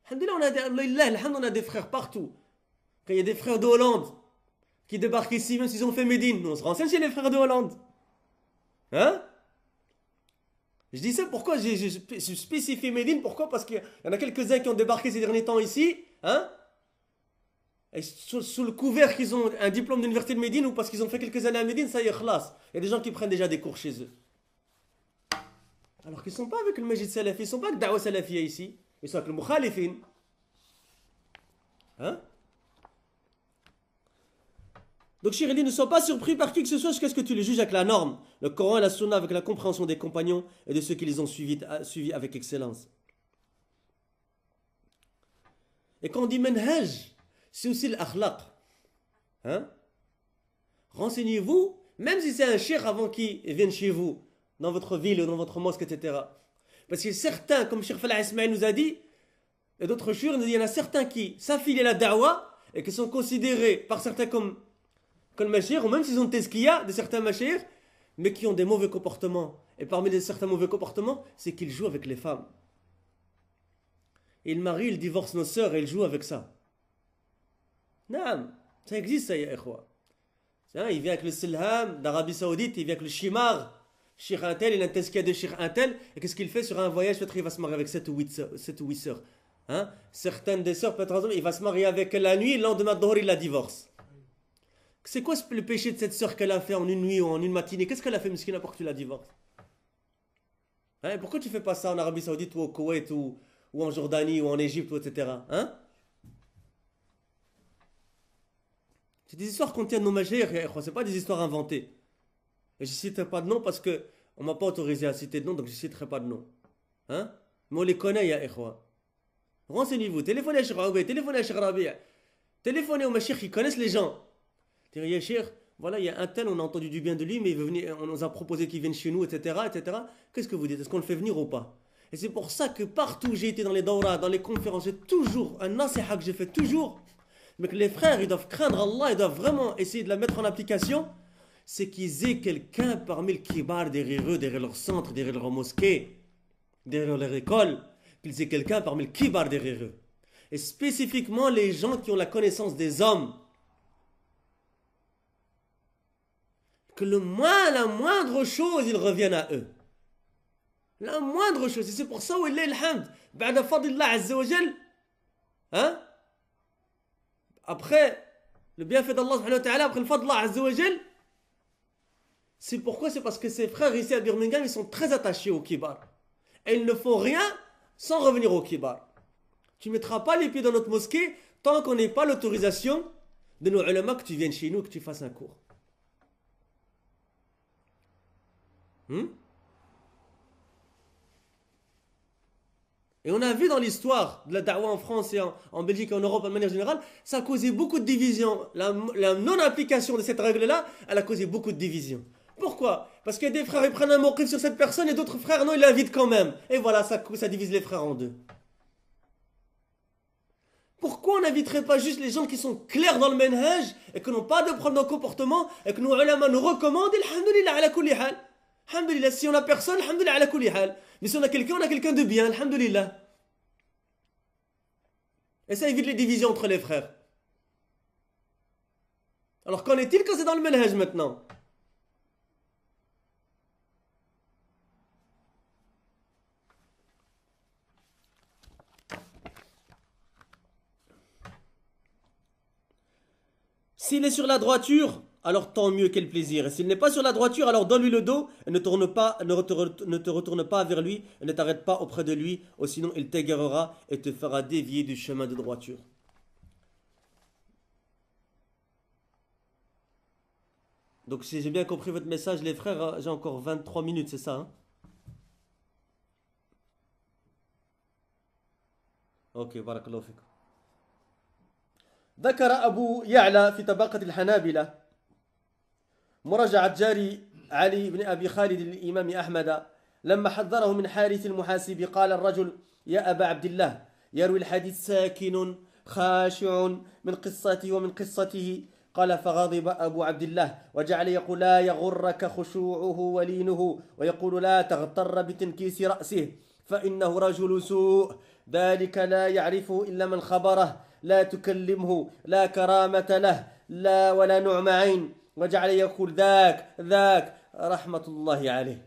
Alhamdulillah, on a des frères partout. Quand il y a des frères de Hollande qui débarquent ici, même s'ils ont fait Médine, nous on se renseigne chez les frères de Hollande. Hein? Je dis ça pourquoi j'ai spécifié Médine. Pourquoi? Parce qu'il y en a quelques-uns qui ont débarqué ces derniers temps ici. Hein? Et sous le couvert qu'ils ont un diplôme d'université de Médine ou parce qu'ils ont fait quelques années à Médine, ça y est, khlas. Il y a des gens qui prennent déjà des cours chez eux. Alors qu'ils ne sont pas avec le Majid Salafi, ils ne sont pas avec Da'wa Salafiyya ici. Ils sont avec le Mukhalifin. Hein? Donc, Chir dit, ne sois pas surpris par qui que ce soit jusqu'à ce que tu les juges avec la norme, le Coran et la Sunna, avec la compréhension des compagnons et de ceux qui les ont suivis avec excellence. Et quand on dit manhaj, c'est aussi l'akhlaq. Hein? Renseignez-vous, même si c'est un cheikh avant qu'il vienne chez vous, dans votre ville ou dans votre mosquée, etc. Parce que certains, comme Cheikh Falah Ismail nous a dit, et d'autres chouïrs nous dit, il y en a certains qui s'affilient à la da'wa et qui sont considérés par certains comme mashir, ou même s'ils ont tezkiya de certains mashir, mais qui ont des mauvais comportements. Et parmi certains mauvais comportements, c'est qu'ils jouent avec les femmes. Ils marient, ils divorcent nos sœurs et ils jouent avec ça. Non, ça existe ça, ya ikhwa. Il vient avec le silham d'Arabie Saoudite, il vient avec le shimar. Cheikh Intel, il a un tezkiya de Cheikh Intel, et qu'est-ce qu'il fait sur un voyage? Peut-être il va se marier avec 7 ou 8 sœurs. Hein? Certaines des sœurs, peut-être il va se marier avec la nuit, le lendemain de il la divorce. C'est quoi le péché de cette sœur qu'elle a fait en une nuit ou en une matinée? Qu'est-ce qu'elle a fait, miskina, pour que tu la divorces? Hein? Pourquoi tu fais pas ça en Arabie Saoudite ou au Koweït ou en Jordanie ou en Égypte, etc. Hein? C'est des histoires qu'on tient de nos majeurs, c'est pas des histoires inventées. Et je ne citerai pas de nom parce qu'on ne m'a pas autorisé à citer de nom, donc je ne citerai pas de nom. Hein? Mais on les connaît, ya ikhwa. Renseignez-vous, téléphonez à Cheikh Aoubé, téléphonez à Cheikh Rabi', téléphonez aux machir qui connaissent les gens. Dites, ya Cheikh, voilà, il y a un tel, on a entendu du bien de lui, mais il veut venir, on nous a proposé qu'il vienne chez nous, etc. etc. Qu'est-ce que vous dites? Est-ce qu'on le fait venir ou pas? Et c'est pour ça que partout où j'ai été dans les dawras, dans les conférences, j'ai toujours, un nasiha que j'ai fait toujours, mais que les frères, ils doivent craindre Allah, ils doivent vraiment essayer de la mettre en application, c'est qu'ils aient quelqu'un parmi le kibar derrière eux, derrière leur centre, derrière leur mosquée, derrière leur école, qu'ils aient quelqu'un parmi le kibar derrière eux. Et spécifiquement les gens qui ont la connaissance des hommes. Que la moindre chose, ils reviennent à eux. La moindre chose. Et c'est pour ça où il est l'hamd. Ba'da fadillah azza wa jal. Hein? Après, le bienfait d'Allah subhanahu wa ta'ala, après le fadillah azza wa jal. C'est pourquoi? C'est parce que ces frères ici à Birmingham, ils sont très attachés au kibar. Et ils ne font rien sans revenir au kibar. Tu ne mettras pas les pieds dans notre mosquée tant qu'on n'ait pas l'autorisation de nos ulama que tu viennes chez nous, que tu fasses un cours. Hmm? Et on a vu dans l'histoire de la da'wah en France et en Belgique et en Europe de manière générale, ça a causé beaucoup de divisions. La non-application de cette règle-là, elle a causé beaucoup de divisions. Pourquoi? Parce qu'il y a des frères, ils prennent un mawqif sur cette personne et d'autres frères, non, ils l'invitent quand même. Et voilà, ça divise les frères en deux. Pourquoi on n'inviterait pas juste les gens qui sont clairs dans le manhaj et qui n'ont pas de problème dans le comportement et que nos ulama nous recommandent, alhamdulillah ala kulli hal. Alhamdulillah, si on a personne, alhamdulillah ala kulli hal. Mais si on a quelqu'un de bien, alhamdulillah. Et ça évite les divisions entre les frères. Alors qu'en est-il quand c'est dans le manhaj maintenant? S'il est sur la droiture, alors tant mieux, quel plaisir. Et s'il n'est pas sur la droiture, alors donne-lui le dos et ne te retourne pas vers lui et ne t'arrête pas auprès de lui, ou sinon il t'égarera et te fera dévier du chemin de droiture. Donc si j'ai bien compris votre message, les frères, j'ai encore 23 minutes, c'est ça, hein? Ok, barakallahu fikum. ذكر أبو يعلى في طبقة الحنابلة مراجعة جاري علي بن أبي خالد الإمام أحمد لما حذره من حارث المحاسب قال الرجل يا أبا عبد الله يروي الحديث ساكن خاشع من قصته ومن قصته قال فغضب أبو عبد الله وجعل يقول لا يغرك خشوعه ولينه ويقول لا تغتر بتنكيس رأسه فإنه رجل سوء ذلك لا يعرفه إلا من خبره لا تكلمه لا كرامة له لا ولا نعم عين وجعل يقول ذاك رحمة الله عليه.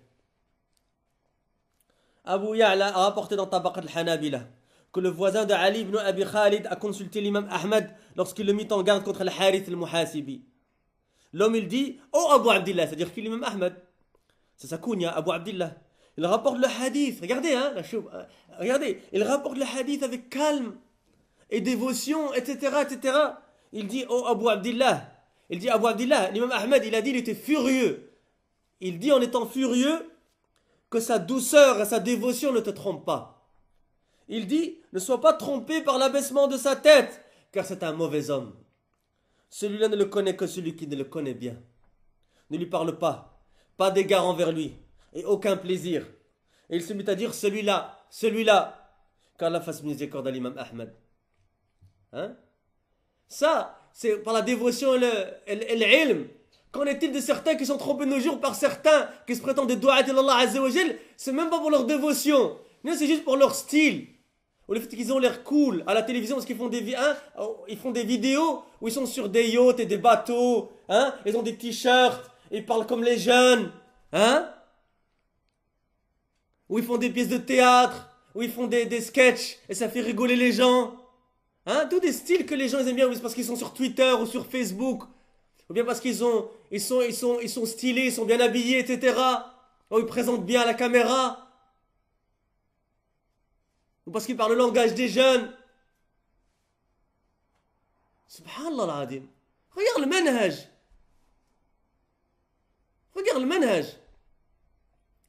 Abu Ya'la a rapporté dans Tabaqat al-Hanabila que le voisin de Ali ibn Abi Khalid a consulté l'imam Ahmad lorsqu'il le mit en garde contre le Harith al-Muhasibi. L'homme il dit oh Abu Abdillah, c'est-à-dire qu'il est l'imam Ahmad. C'est sa kunya, Abu Abdillah. Il rapporte le hadith, regardez, hein, regardez, il rapporte le hadith avec calme et dévotion, etc., etc. Il dit oh Abu Abdillah. Il dit Abu Abdillah, l'imam Ahmad, il a dit il était furieux. Il dit en étant furieux que sa douceur et sa dévotion ne te trompent pas. Il dit ne sois pas trompé par l'abaissement de sa tête, car c'est un mauvais homme. Celui-là ne le connaît que celui qui ne le connaît bien. Ne lui parle pas d'égard envers lui, et aucun plaisir. Et il se mit à dire celui-là, qu'Allah fasse miséricorde à l'imam Ahmad. Hein? Ça, c'est par la dévotion et l'ilm. Qu'en est-il de certains qui sont trompés de nos jours par certains qui se prétendent des du'at d'Allah Azza wa Jal? C'est même pas pour leur dévotion. Non, c'est juste pour leur style. Ou le fait qu'ils ont l'air cool à la télévision parce qu'ils font ils font des vidéos où ils sont sur des yachts et des bateaux. Hein? Ils ont des t-shirts. Ils parlent comme les jeunes. Hein? Où ils font des pièces de théâtre. Où ils font des sketchs. Et ça fait rigoler les gens. Hein? Tous des styles que les gens aiment bien. Parce qu'ils sont sur Twitter ou sur Facebook. Ou bien parce qu'ils sont stylés, ils sont bien habillés, etc. Ou ils présentent bien à la caméra. Ou parce qu'ils parlent le langage des jeunes. Subhanallah al-Adim. Regarde le manhaj. Regarde le manhaj.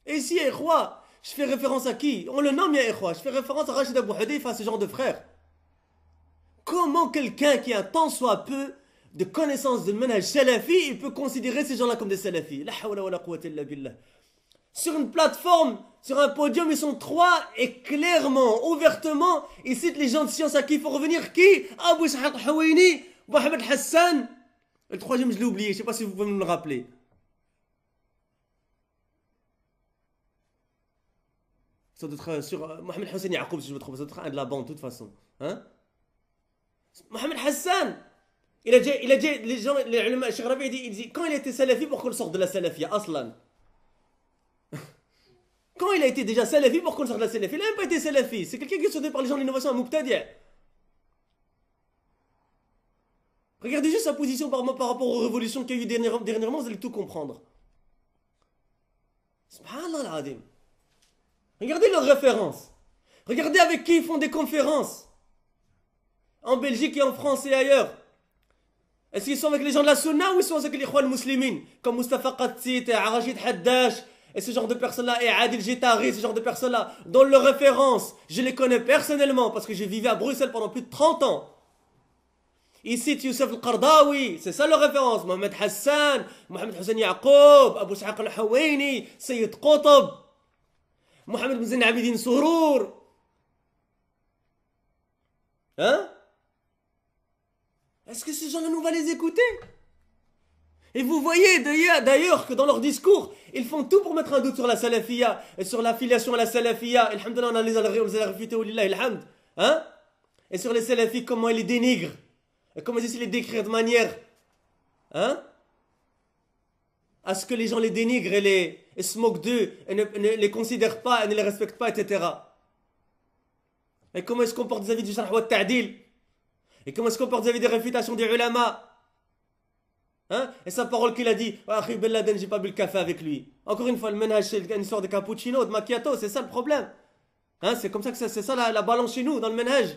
Et ici, ya ikhwa, je fais référence à qui? On le nomme, ya ikhwa. Je fais référence à Rachid Abu Hudayfa, ce genre de frère. Comment quelqu'un qui a tant soit peu de connaissance du manhaj salafi, il peut considérer ces gens-là comme des salafis? La hawla wa la quwwata illa billah. Sur une plateforme, sur un podium, ils sont trois et clairement, ouvertement, ils citent les gens de science à qui il faut revenir. Qui? Abu Ishaq Hawayni, Mohamed Hassan. Le troisième, je l'ai oublié, je ne sais pas si vous pouvez me le rappeler. Ça doit être sur Mohamed Hussein Yaqoub, si je me trompe, ça doit être un de la bande, de toute façon. Hein? Mohamed Hassan, il a dit, les gens, les ulama, Cheikh Rabi, il dit, quand il était salafi, pourquoi il sort de la salafia, aslan? Quand il a été déjà salafi, pourquoi il sort de la salafia? Il n'a même pas été salafi, c'est quelqu'un qui est sauté par les gens de l'innovation à Muqtadi'. Regardez juste sa position par rapport aux révolutions qu'il y a eu dernièrement, vous allez tout comprendre. Subhanallah al-Adim. Regardez leurs références. Regardez avec qui ils font des conférences. En Belgique et en France et ailleurs. Est-ce qu'ils sont avec les gens de la Sunna ou ils sont avec les Ikhwan Muslimin comme Mustafa Qatsit, Rachid Haddash et ce genre de personnes-là, et Adil Jetari, ce genre de personnes-là, dont leurs références, je les connais personnellement parce que j'ai vécu à Bruxelles pendant plus de 30 ans. Ils citent Youssef Al-Qardawi, c'est ça leur référence. Mohamed Hassan, Mohamed Hussein Yaqoub, Abou Ishaq Al-Hawaini, Sayyid Qutb, Mohamed Mouzen Abidine Sourour. Hein? Est-ce que ces gens-là, nous va les écouter? Et vous voyez d'ailleurs que dans leur discours, ils font tout pour mettre un doute sur la salafia et sur l'affiliation à la salafia. Alhamdulillah, on les a réfutés, alhamd. Hein? Et sur les salafis, comment ils les dénigrent. Et comment ils essaient de les décrire de manière, hein, à ce que les gens les dénigrent et se moquent d'eux et ne les considèrent pas et ne les respectent pas, etc. Et comment ils se comportent vis-à-vis du Sharh wa Ta'dil. Et comment ils se comportent vis-à-vis des réfutations des ulama. Hein? Et sa parole qu'il a dit, Akhi Ben Laden, j'ai pas bu le café avec lui. Encore une fois, le ménage, c'est une histoire de cappuccino, de macchiato, c'est ça le problème. Hein? C'est comme ça que c'est ça la balance chez nous, dans le ménage.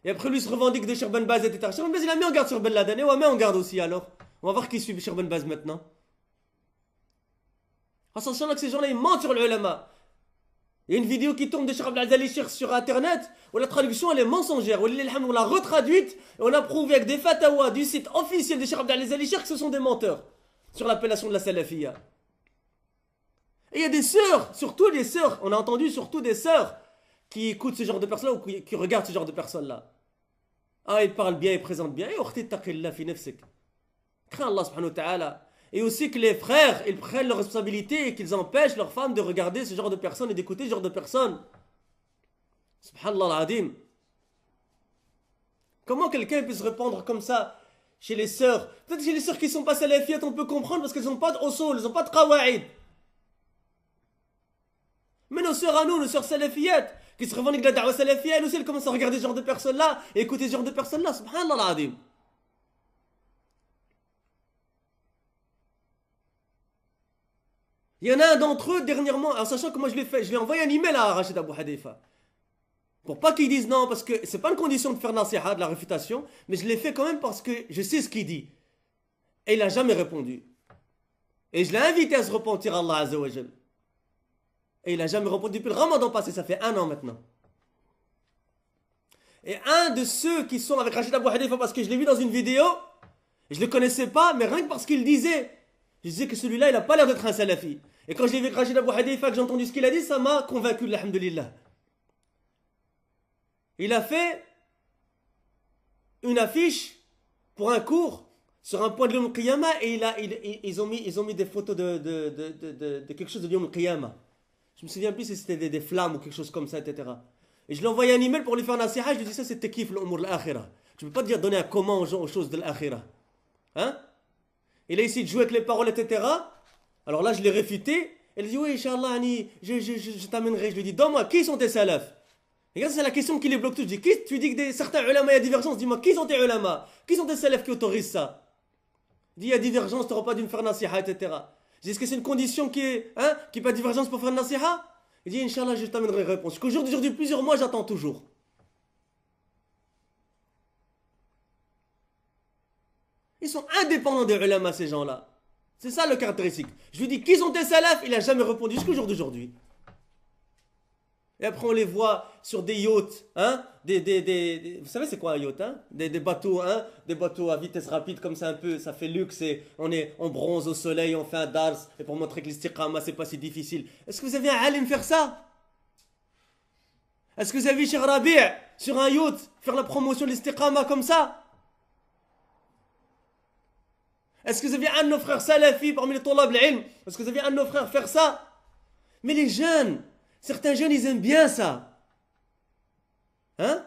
Et après lui se revendique de Cheikh Ben Baz, etc. Cheikh Ben Baz il a mis en garde sur Ben Laden. Et ouais, mais en garde aussi alors. On va voir qui suit Cheikh Ben Baz maintenant. En sachant que ces gens-là ils mentent sur l'ulama. Il y a une vidéo qui tourne de Cheikh Abdel Aziz Cheikh sur internet où la traduction elle est mensongère. Où on l'a retraduite et on a prouvé avec des fatawas du site officiel de Cheikh Abdel Aziz Cheikh que ce sont des menteurs sur l'appellation de la salafiyya. Et il y a des sœurs, surtout des sœurs, on a entendu surtout des sœurs qui écoutent ce genre de personnes-là ou qui regardent ce genre de personnes-là. Ah, ils parlent bien, ils présentent bien. Et ukhti taqillah fi nafsik. Crains Allah subhanahu wa ta'ala. Et aussi que les frères, ils prennent leurs responsabilités et qu'ils empêchent leurs femmes de regarder ce genre de personnes et d'écouter ce genre de personnes. Subhanallah al-Adim. Comment quelqu'un peut se répandre comme ça chez les sœurs? Peut-être chez les sœurs qui ne sont pas salafiyates, on peut comprendre parce qu'elles n'ont pas de usul, elles n'ont pas de qawa'id. Mais nos sœurs à nous, nos sœurs salafiyates, qui se revendiquent de la da'wa salafiyya, elles aussi, elles commencent à regarder ce genre de personnes-là et écouter ce genre de personnes-là. Subhanallah al-Adim. Il y en a un d'entre eux dernièrement, en sachant que moi je l'ai fait, je lui ai envoyé un email à Rachid Abou Hadifa. Pour pas qu'il dise non, parce que c'est pas une condition de faire nasiha, de la réfutation, mais je l'ai fait quand même parce que je sais ce qu'il dit. Et il n'a jamais répondu. Et je l'ai invité à se repentir à Allah Azza wa Jal. Et il n'a jamais répondu depuis le Ramadan passé, ça fait 1 an maintenant. Et un de ceux qui sont avec Rachid Abou Hadifa, parce que je l'ai vu dans une vidéo, je ne le connaissais pas, mais rien que parce qu'il disait, je disais que celui-là, il n'a pas l'air d'être un salafi. Et quand je l'ai vu avec Rachid Abou Hadifa, que j'ai entendu ce qu'il a dit, ça m'a convaincu, alhamdulillah. Il a fait une affiche pour un cours sur un point de Yom Qiyamah et ils ont mis des photos de quelque chose de Yom Qiyamah. Je me souviens plus si c'était des flammes ou quelque chose comme ça, etc. Et je lui ai envoyé un email pour lui faire un nasiha, je lui ai dit ça c'était kiff l'umur l'akhira. Tu ne peux pas dire donner un comment aux choses de l'akhira. Hein? Il a essayé de jouer avec les paroles, etc. Alors là, je l'ai réfuté. Elle dit, oui, Inch'Allah, je t'amènerai. Je lui dis, donne-moi, qui sont tes salafs? Et regarde, c'est la question qui les bloque tous. Je dis, tu dis que certains ulama, il y a divergence. Dis-moi, qui sont tes ulama? Qui sont tes salafs qui autorisent ça? Il dit, il y a divergence, tu n'auras pas dû me faire nasiha, etc. Je dis, est-ce que c'est une condition qui est pas divergence pour faire nasiha? Il dit, Inch'Allah, je t'amènerai réponse. Qu'aujourd'hui, plusieurs mois, j'attends toujours. Ils sont indépendants des ulama, ces gens-là. C'est ça le caractéristique. Je lui dis, qui sont tes salafs? Il n'a jamais répondu jusqu'au jour d'aujourd'hui. Et après, on les voit sur des yachts. Hein? Vous savez, c'est quoi un yacht? Hein? Des bateaux, hein? Des bateaux à vitesse rapide, comme ça un peu. Ça fait luxe et on bronze au soleil, on fait un dars. Et pour montrer que l'istiqama, c'est pas si difficile. Est-ce que vous avez un alim faire ça? Est-ce que vous avez vu Cheikh Rabi' sur un yacht faire la promotion de l'istiqama comme ça? Est-ce que vous avez un de nos frères salafis parmi les tollab l'ilm? Est-ce que vous avez un de nos frères faire ça? Mais les jeunes, certains jeunes, ils aiment bien ça. Hein?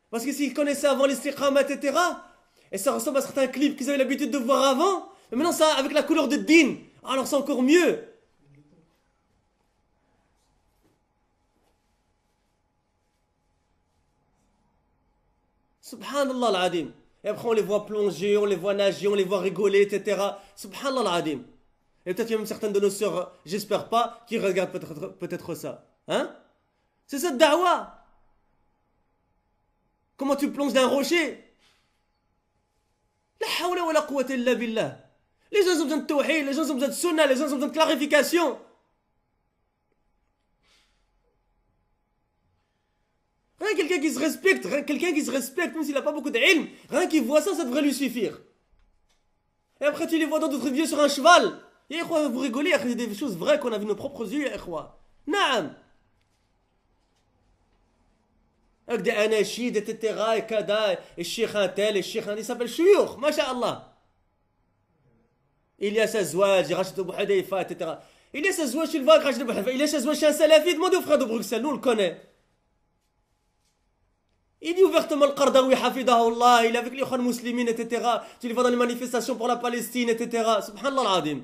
Parce que s'ils connaissaient avant l'istiqama, etc., et ça ressemble à certains clips qu'ils avaient l'habitude de voir avant, mais maintenant, ça, avec la couleur de din, alors c'est encore mieux. Subhanallah al-Adim. Et après, on les voit plonger, on les voit nager, on les voit rigoler, etc. Subhanallah al-Adim. Et peut-être qu'il y a même certaines de nos sœurs, j'espère pas, qui regardent peut-être ça. Hein? C'est cette da'wa. Comment tu plonges d'un rocher? La hawla wa la quwwata illa billah. Les gens ont besoin de tawhid, les gens ont besoin de sunnah, les gens ont besoin de clarification. Rien quelqu'un qui se respecte, même s'il n'a pas beaucoup d'ilm, rien qui voit ça, ça devrait lui suffire. Et après tu les vois dans d'autres vidéos sur un cheval. Et vous rigolez, il y a des choses vraies qu'on a vues de nos propres yeux, Naam. Avec des anachid, etc. et kada, et cheikh un tel, et cheikh un, il s'appelle Shuyukh, masha'Allah. Ilyas Azouaj, Rachid Abou Hadayfa, etc. Ilyas Azouaj, il va Rachid Abou Hadayfa. Ilyas Azouaj, c'est un salafi, demandez au frère de Bruxelles, nous on le connaît. Il dit ouvertement le Qardawi, hafidahullah, il est avec les Ikhwan musulmans, etc. Tu les vois dans les manifestations pour la Palestine, etc. Subhanallah al-Adim.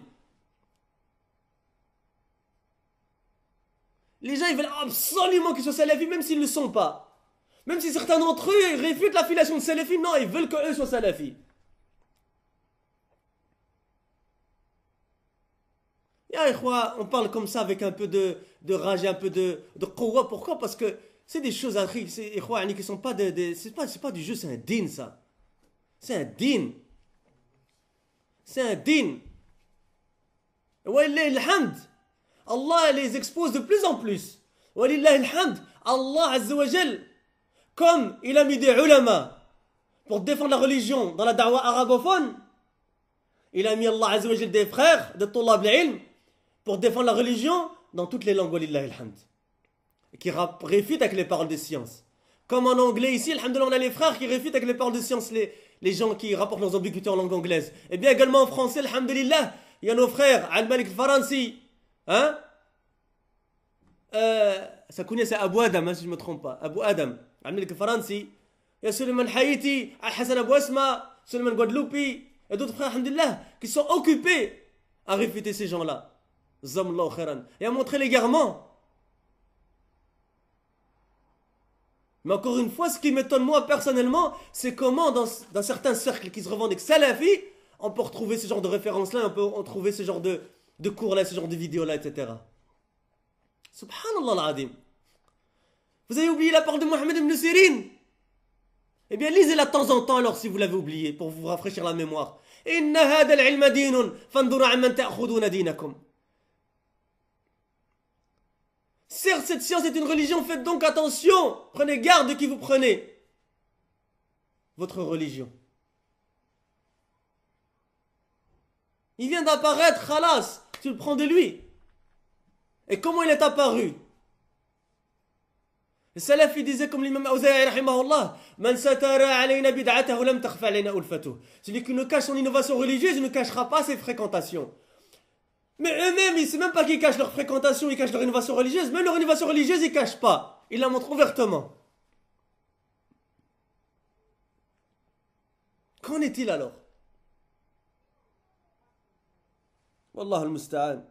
Les gens, ils veulent absolument qu'ils soient salafis, même s'ils ne le sont pas. Même si certains d'entre eux réfutent l'affiliation de salafis, non, ils veulent qu'eux soient salafis. On parle comme ça avec un peu de rage et un peu de qawwa. Pourquoi? Parce que c'est des choses qui sont pas c'est pas du jeu, c'est un din ça. C'est un din. C'est un din. Wallah alhamd. Allah les expose de plus en plus. Walillah alhamd. Allah Azza wa Jal, comme il a mis des ulama pour défendre la religion dans la da'wa arabophone, il a mis Allah Azza wa Jal des frères, de tullab al-ilm, pour défendre la religion dans toutes les langues, walillahi alhamd, qui réfutent avec les paroles de science. Comme en anglais ici, alhamdoulilah, on a les frères qui réfutent avec les paroles de science les gens qui rapportent leurs ambiguïtés en langue anglaise. Et bien également en français, alhamdoulilah, il y a nos frères, Al-Malik al-Faransi, hein? Ça connaît, c'est Abu Adam, hein, si je ne me trompe pas. Abu Adam, Al-Malik al-Faransi. Il y a Suleiman Haïti, Al-Hassan Abu Asma, Suleiman Guadeloupi, et d'autres frères, alhamdoulilah, qui sont occupés à réfuter ces gens-là. Zamullah khairan. Et à montrer l'égarement. Mais encore une fois, ce qui m'étonne moi personnellement, c'est comment dans certains cercles qui se revendiquent salafis, on peut retrouver ce genre de références-là, on peut retrouver ce genre de cours-là, ce genre de vidéos-là, etc. Subhanallah al-Adim. Vous avez oublié la parole de Mohammed ibn Sirin? Eh bien, lisez-la de temps en temps alors si vous l'avez oublié, pour vous rafraîchir la mémoire. Inna hada al-ilma dinun, fanduru amman ta'khuduna dinakum. Certes, cette science est une religion, faites donc attention. Prenez garde de qui vous prenez. Votre religion. Il vient d'apparaître, khalas, tu le prends de lui. Et comment il est apparu? Le salaf, il disait comme l'imam Awza'i, rahimahullah, Man satara alayna bid'atahu lam takhfa alayna ulfatuh. Celui qui nous cache son innovation religieuse, il ne cachera pas ses fréquentations. Mais eux-mêmes, ils ne savent même pas qu'ils cachent leur fréquentation, ils cachent leur innovation religieuse. Même leur innovation religieuse, ils ne cachent pas. Ils la montrent ouvertement. Qu'en est-il alors? Wallah al-musta'an.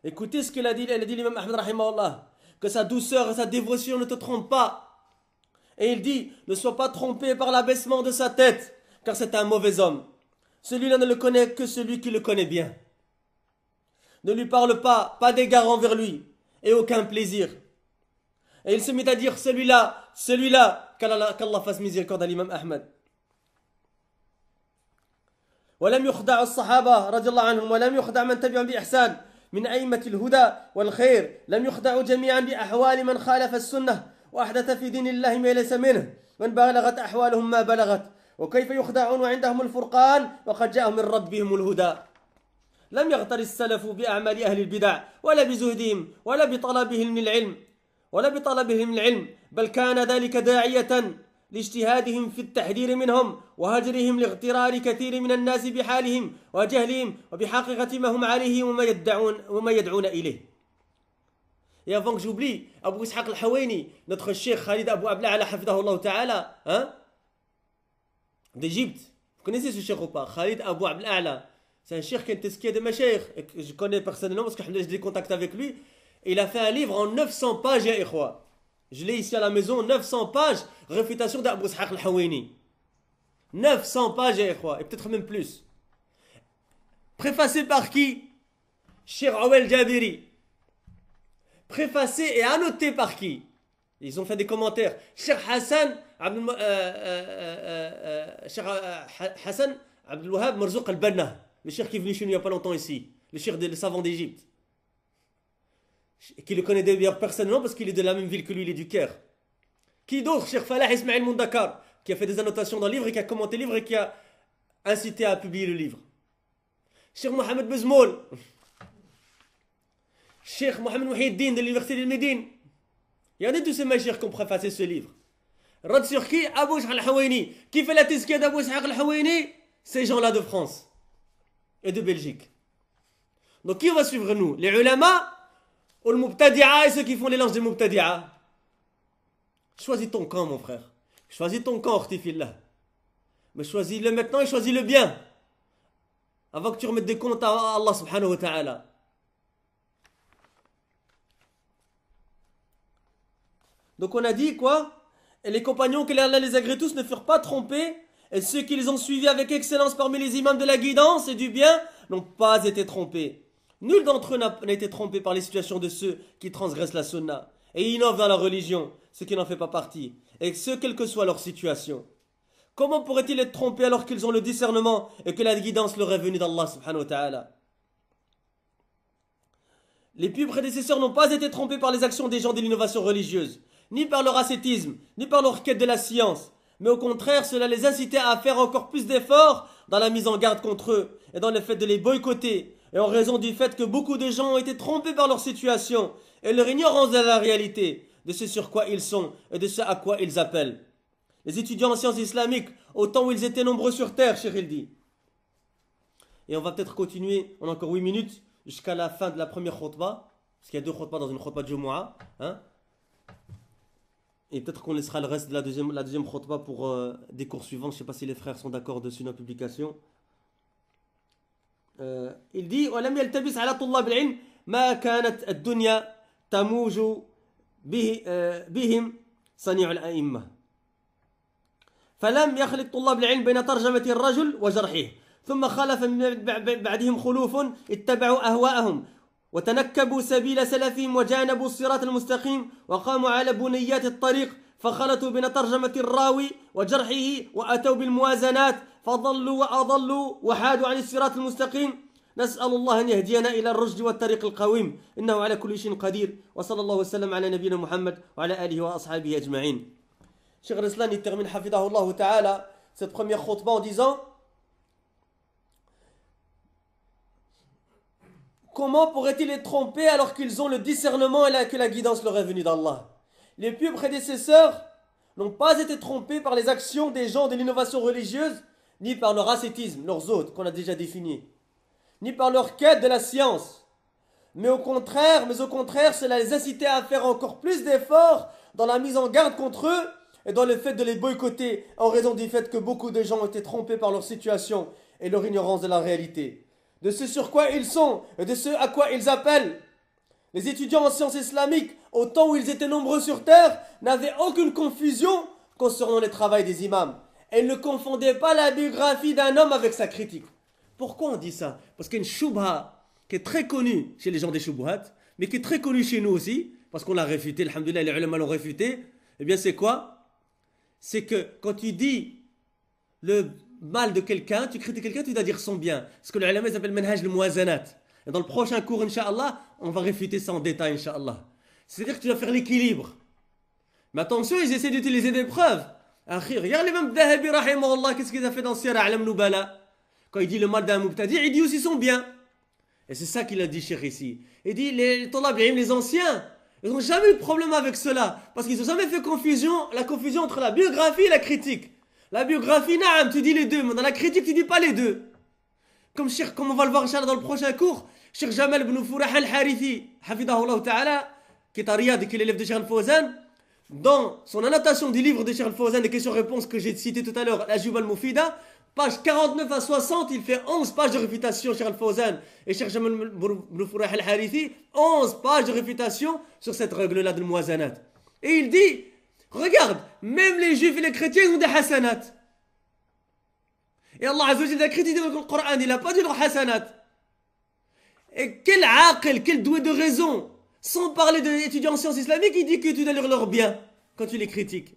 Écoutez ce qu'il a dit l'imam Ahmed rahimahullah, que sa douceur et sa dévotion ne te trompent pas. Et il dit, ne sois pas trompé par l'abaissement de sa tête, car c'est un mauvais homme. Celui-là ne le connaît que celui qui le connaît bien. Ne lui parle pas d'égard envers lui, et aucun plaisir. Et il se mit à dire, celui-là, qu'Allah fasse miséricorde à l'imam Ahmed. ولم يخدع الصحابة رضي الله عنهم ولم يخدع من تبعهم بإحسان من أئمة الهدى والخير لم يخدعوا جميعا بأحوال من خالف السنة وأحدث في دين الله ما ليس منه من بلغت أحوالهم ما بلغت وكيف يخدعون وعندهم الفرقان وقد جاءهم من ربهم الهدى لم يغتر السلف بأعمال أهل البدع ولا بزهدهم ولا بطلبهم العلم بل كان ذلك داعية لاجتهادهم في التحذير منهم وهجرهم لاغترار كثير من الناس بحالهم وجهلهم وبحقيقة ما هم عليه وما يدعون إليه. Et avant que j'oublie, Abu Ishaq al-Hawani, notre cheikh Khalid Abu Abdel A'la hafidahullah ta'ala, hein, d'Égypte. Vous connaissez ce cheikh ou pas? Khalid Abu Abdel A'la. C'est un cheikh qui est tesquier de ma cheikh, et que je connais personnellement parce que j'ai des contacts avec lui. Et il a fait un livre en 900 pages, ya ikhwa. Je l'ai ici à la maison, 900 pages, réfutation d'Abu Ishaq al-Hawani. 900 pages, ya ikhwa, et peut-être même plus. Préfacé par qui? Cheikh Awel Jabiri. Préfacé et annoté par qui? Ils ont fait des commentaires. Cheikh Hassan Hassan Abdel Wahab Marzouk al-Banna, le cheikh qui est venu chez nous il n'y a pas longtemps ici, le cheikh des savants d'Égypte, qui le connaît d'ailleurs personnellement parce qu'il est de la même ville que lui, il est du Caire. Qui d'autre? Cheikh Falah Ismail Moundakar, qui a fait des annotations dans le livre et qui a commenté le livre et qui a incité à publier le livre. Cheikh Mohamed Bezmoul, Cheikh Mohamed Mouhiddin de l'université de Médine. Il y en a tous ces machirs qui ont préfacé ce livre. Rad sur qui? Abou Ishaq al-Hawaini. Qui fait la tizkiya d'Abou Ishaq al-Hawaini? Ces gens-là de France et de Belgique. Donc qui va suivre nous? Les ulama ou le mubtadi'a et ceux qui font l'élange des mubtadi'a? Choisis ton camp, mon frère. Choisis ton camp, Ortifillah. Mais choisis-le maintenant et choisis le bien. Avant que tu remettes des comptes à Allah subhanahu wa ta'ala. Donc on a dit quoi? Et les compagnons, que Allah les agrée tous, ne furent pas trompés. Et ceux qui les ont suivis avec excellence parmi les imams de la guidance et du bien n'ont pas été trompés. Nul d'entre eux n'a été trompé par les situations de ceux qui transgressent la sunna et innovent dans la religion, ce qui n'en fait pas partie, et ce, quelle que soit leur situation. Comment pourraient-ils être trompés alors qu'ils ont le discernement et que la guidance leur est venue d'Allah subhanahu wa ta'ala? Les pieux prédécesseurs n'ont pas été trompés par les actions des gens de l'innovation religieuse, ni par leur ascétisme, ni par leur quête de la science. Mais au contraire, cela les incitait à faire encore plus d'efforts dans la mise en garde contre eux et dans le fait de les boycotter, et en raison du fait que beaucoup de gens ont été trompés par leur situation et leur ignorance de la réalité, de ce sur quoi ils sont et de ce à quoi ils appellent. Les étudiants en sciences islamiques, au temps où ils étaient nombreux sur terre, Cheikh il dit. Et on va peut-être continuer, on a encore 8 minutes, jusqu'à la fin de la première khutbah, parce qu'il y a 2 khutbahs dans une khutbah de Jumu'ah, hein. Et peut-être qu'on laissera le reste de la deuxième khutbah pour des cours suivants. Je ne sais pas si les frères sont d'accord dessus notre publication. Il dit وَلَمْ يَلْتَبِسْ عَلَى طُلَّابِ الْعِلْمِ مَا كَانَتْ الدُّنْيا تَمُوجُ بهم صنيع الأئمة فلم يخلط طلاب العلم بين ترجمة الرجل وجرحه ثم خلف من بعدهم خلوف اتبعوا أهواءهم وتنكبوا سبيل سلفهم وجانبوا الصراط المستقيم وقاموا على بنيات الطريق فخلطوا بين ترجمة الراوي وجرحه وأتوا بالموازنات فضلوا وأضلوا وحادوا عن الصراط المستقيم نسأل الله أن يهدينا إلى الرشد والطريق القويم إنه على كل شيء قدير وصلى الله وسلم على نبينا محمد وعلى آله وأصحابه أجمعين. Cheikh al-Islam il termine hafidahullah ta'ala cette première khutbah en disant: comment pourraient-ils être trompés alors qu'ils ont le discernement et que la guidance leur est venue d'Allah? Les pieux prédécesseurs n'ont pas été trompés par les actions des gens de l'innovation religieuse, ni par leur ascétisme, leurs autres qu'on a déjà définis, ni par leur quête de la science. Mais au contraire, cela les incitait à faire encore plus d'efforts dans la mise en garde contre eux et dans le fait de les boycotter en raison du fait que beaucoup de gens ont été trompés par leur situation et leur ignorance de la réalité, de ce sur quoi ils sont et de ce à quoi ils appellent. Les étudiants en sciences islamiques, au temps où ils étaient nombreux sur terre, n'avaient aucune confusion concernant le travail des imams. Et ils ne confondaient pas la biographie d'un homme avec sa critique. Pourquoi on dit ça? Parce qu'il y a une shubha qui est très connue chez les gens des shubhat, mais qui est très connue chez nous aussi, parce qu'on l'a réfuté, alhamdoulilah, les ulama l'ont réfuté. Eh bien c'est quoi? C'est que quand tu dis le mal de quelqu'un, tu critiques quelqu'un, tu dois dire son bien. Ce que les ulama s'appelle manhaj al-muwazanat. Et dans le prochain cours, Inch'Allah, on va réfuter ça en détail, Inch'Allah. C'est-à-dire que tu dois faire l'équilibre. Mais attention, ils essaient d'utiliser des preuves. Regarde l'imam Dahabi, rahimahullah, qu'est-ce qu'il a fait dans Sira A'lam Nubala? Quand il dit le mal d'un mubtadi, il dit aussi son bien. Et c'est ça qu'il a dit, Cheikh, ici. Il dit, les Talab Ilm, les anciens, ils n'ont jamais eu de problème avec cela. Parce qu'ils n'ont jamais fait la confusion entre la biographie et la critique. La biographie, naam, tu dis les deux, mais dans la critique, tu dis pas les deux. Comme on va le voir, Inch'Allah, dans le prochain cours, Cheikh Jamal ibn Furah al-Harithi, hafidahullah ta'ala, qui est à Riyad et qui est l'élève de Cheikh al-Fawzan, dans son annotation du livre de Cheikh al-Fawzan, des questions-réponses que j'ai citées tout à l'heure, la Juba al-Mufida, page 49 à 60, il fait 11 pages de réfutation, Cheikh al-Fawzan et Cheikh Jamal ibn Furah al-Harithi, 11 pages de réfutation sur cette règle-là de Muazanat. Et il dit, regarde, même les juifs et les chrétiens ont des hasanat. Et Allah Azza wa Jalla a critiqué dans le Coran, il n'a pas dit leur hasanat. Et quel aqil, quel doué de raison, sans parler d'étudiants en sciences islamiques, il dit que tu dois lire leur bien. quand tu les critiques.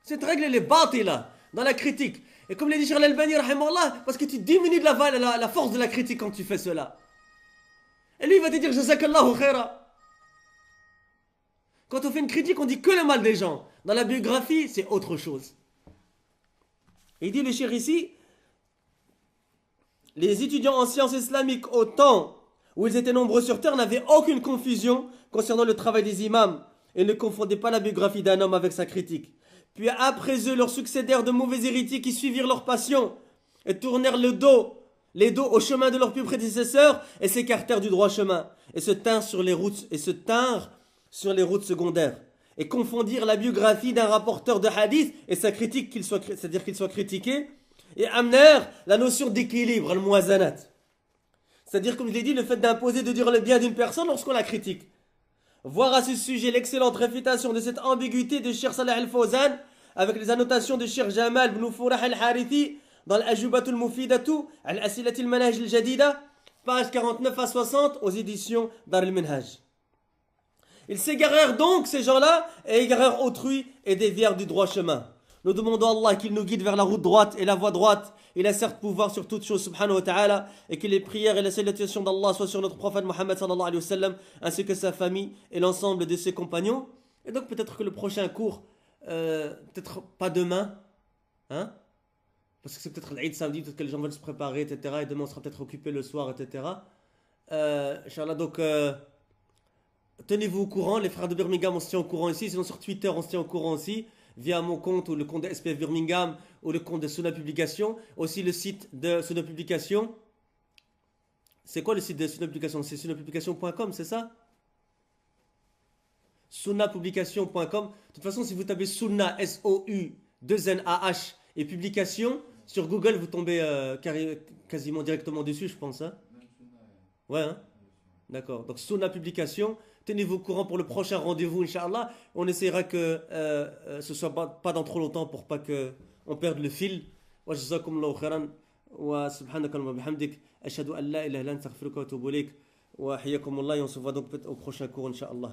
Cette règle, elle est batila dans la critique. Et comme l'a dit Cheikh Al-Albani, rahimahullah, parce que tu diminues la force de la critique quand tu fais cela. Et lui, il va te dire, jazakallahu khaira. Quand on fait une critique, on dit que le mal des gens. Dans la biographie, c'est autre chose. Et il dit, le cheikh ici, les étudiants en sciences islamiques au temps où ils étaient nombreux sur terre n'avaient aucune confusion concernant le travail des imams et ne confondaient pas la biographie d'un homme avec sa critique. Puis après eux, leurs succédèrent de mauvais héritiers qui suivirent leur passion et tournèrent les dos au chemin de leurs plus prédécesseurs et s'écartèrent du droit chemin et se tinrent sur les routes secondaires et confondirent la biographie d'un rapporteur de hadith et sa critique, c'est-à-dire qu'il soit critiqué, et amenèrent la notion d'équilibre, le muazanat. C'est-à-dire, comme je l'ai dit, le fait d'imposer de dire le bien d'une personne lorsqu'on la critique. Voir à ce sujet l'excellente réfutation de cette ambiguïté de Cheikh Saleh Al-Fawzan avec les annotations de Cheikh Jamal ibn Furah Al-Harithi dans l'Ajubatul Mufidatu Al-Asilatil Manhaj Al-Jadida, pages 49 à 60 aux éditions Dar al-Minhaj. Ils s'égarèrent donc, ces gens-là, et égarèrent autrui et dévièrent du droit chemin. Nous demandons à Allah qu'il nous guide vers la route droite et la voie droite. Il a certes pouvoir sur toutes choses, subhanahu wa ta'ala, et que les prières et la salutation d'Allah soient sur notre prophète Mohammed sallallahu alayhi wa sallam, ainsi que sa famille et l'ensemble de ses compagnons. Et donc peut-être que le prochain cours, peut-être pas demain, hein, parce que c'est peut-être l'Aïd samedi, peut-être que les gens veulent se préparer, etc. Et demain on sera peut-être occupé le soir, etc. Inch'Allah, donc tenez-vous au courant, les frères de Birmingham on se tient au courant ici, sinon sur Twitter on se tient au courant aussi, via mon compte ou le compte de SPF Birmingham ou le compte de Sunna Publication, aussi le site de Sunna Publication. C'est quoi le site de Sunna Publication? C'est sunnapublication.com, c'est ça? Sunnapublication.com. De toute façon, si vous tapez Sunna, S-O-U-2-N-A-H et Publication, sur Google, vous tombez quasiment directement dessus, je pense. Hein? Ouais, hein? D'accord. Donc, Sunna Publication. Tenez-vous au courant pour le prochain rendez-vous, Inch'Allah. On essaiera que ce soit pas dans trop longtemps pour pas qu'on perde le fil. Wa jazakumullahu khairan. Wa subhanakallahumma bihamdik. Ashhadu an la ilaha illa anta astaghfiruka wa atubu ilayk. Wa hayyakumullah. Et on se voit donc au prochain cours, Inch'Allah.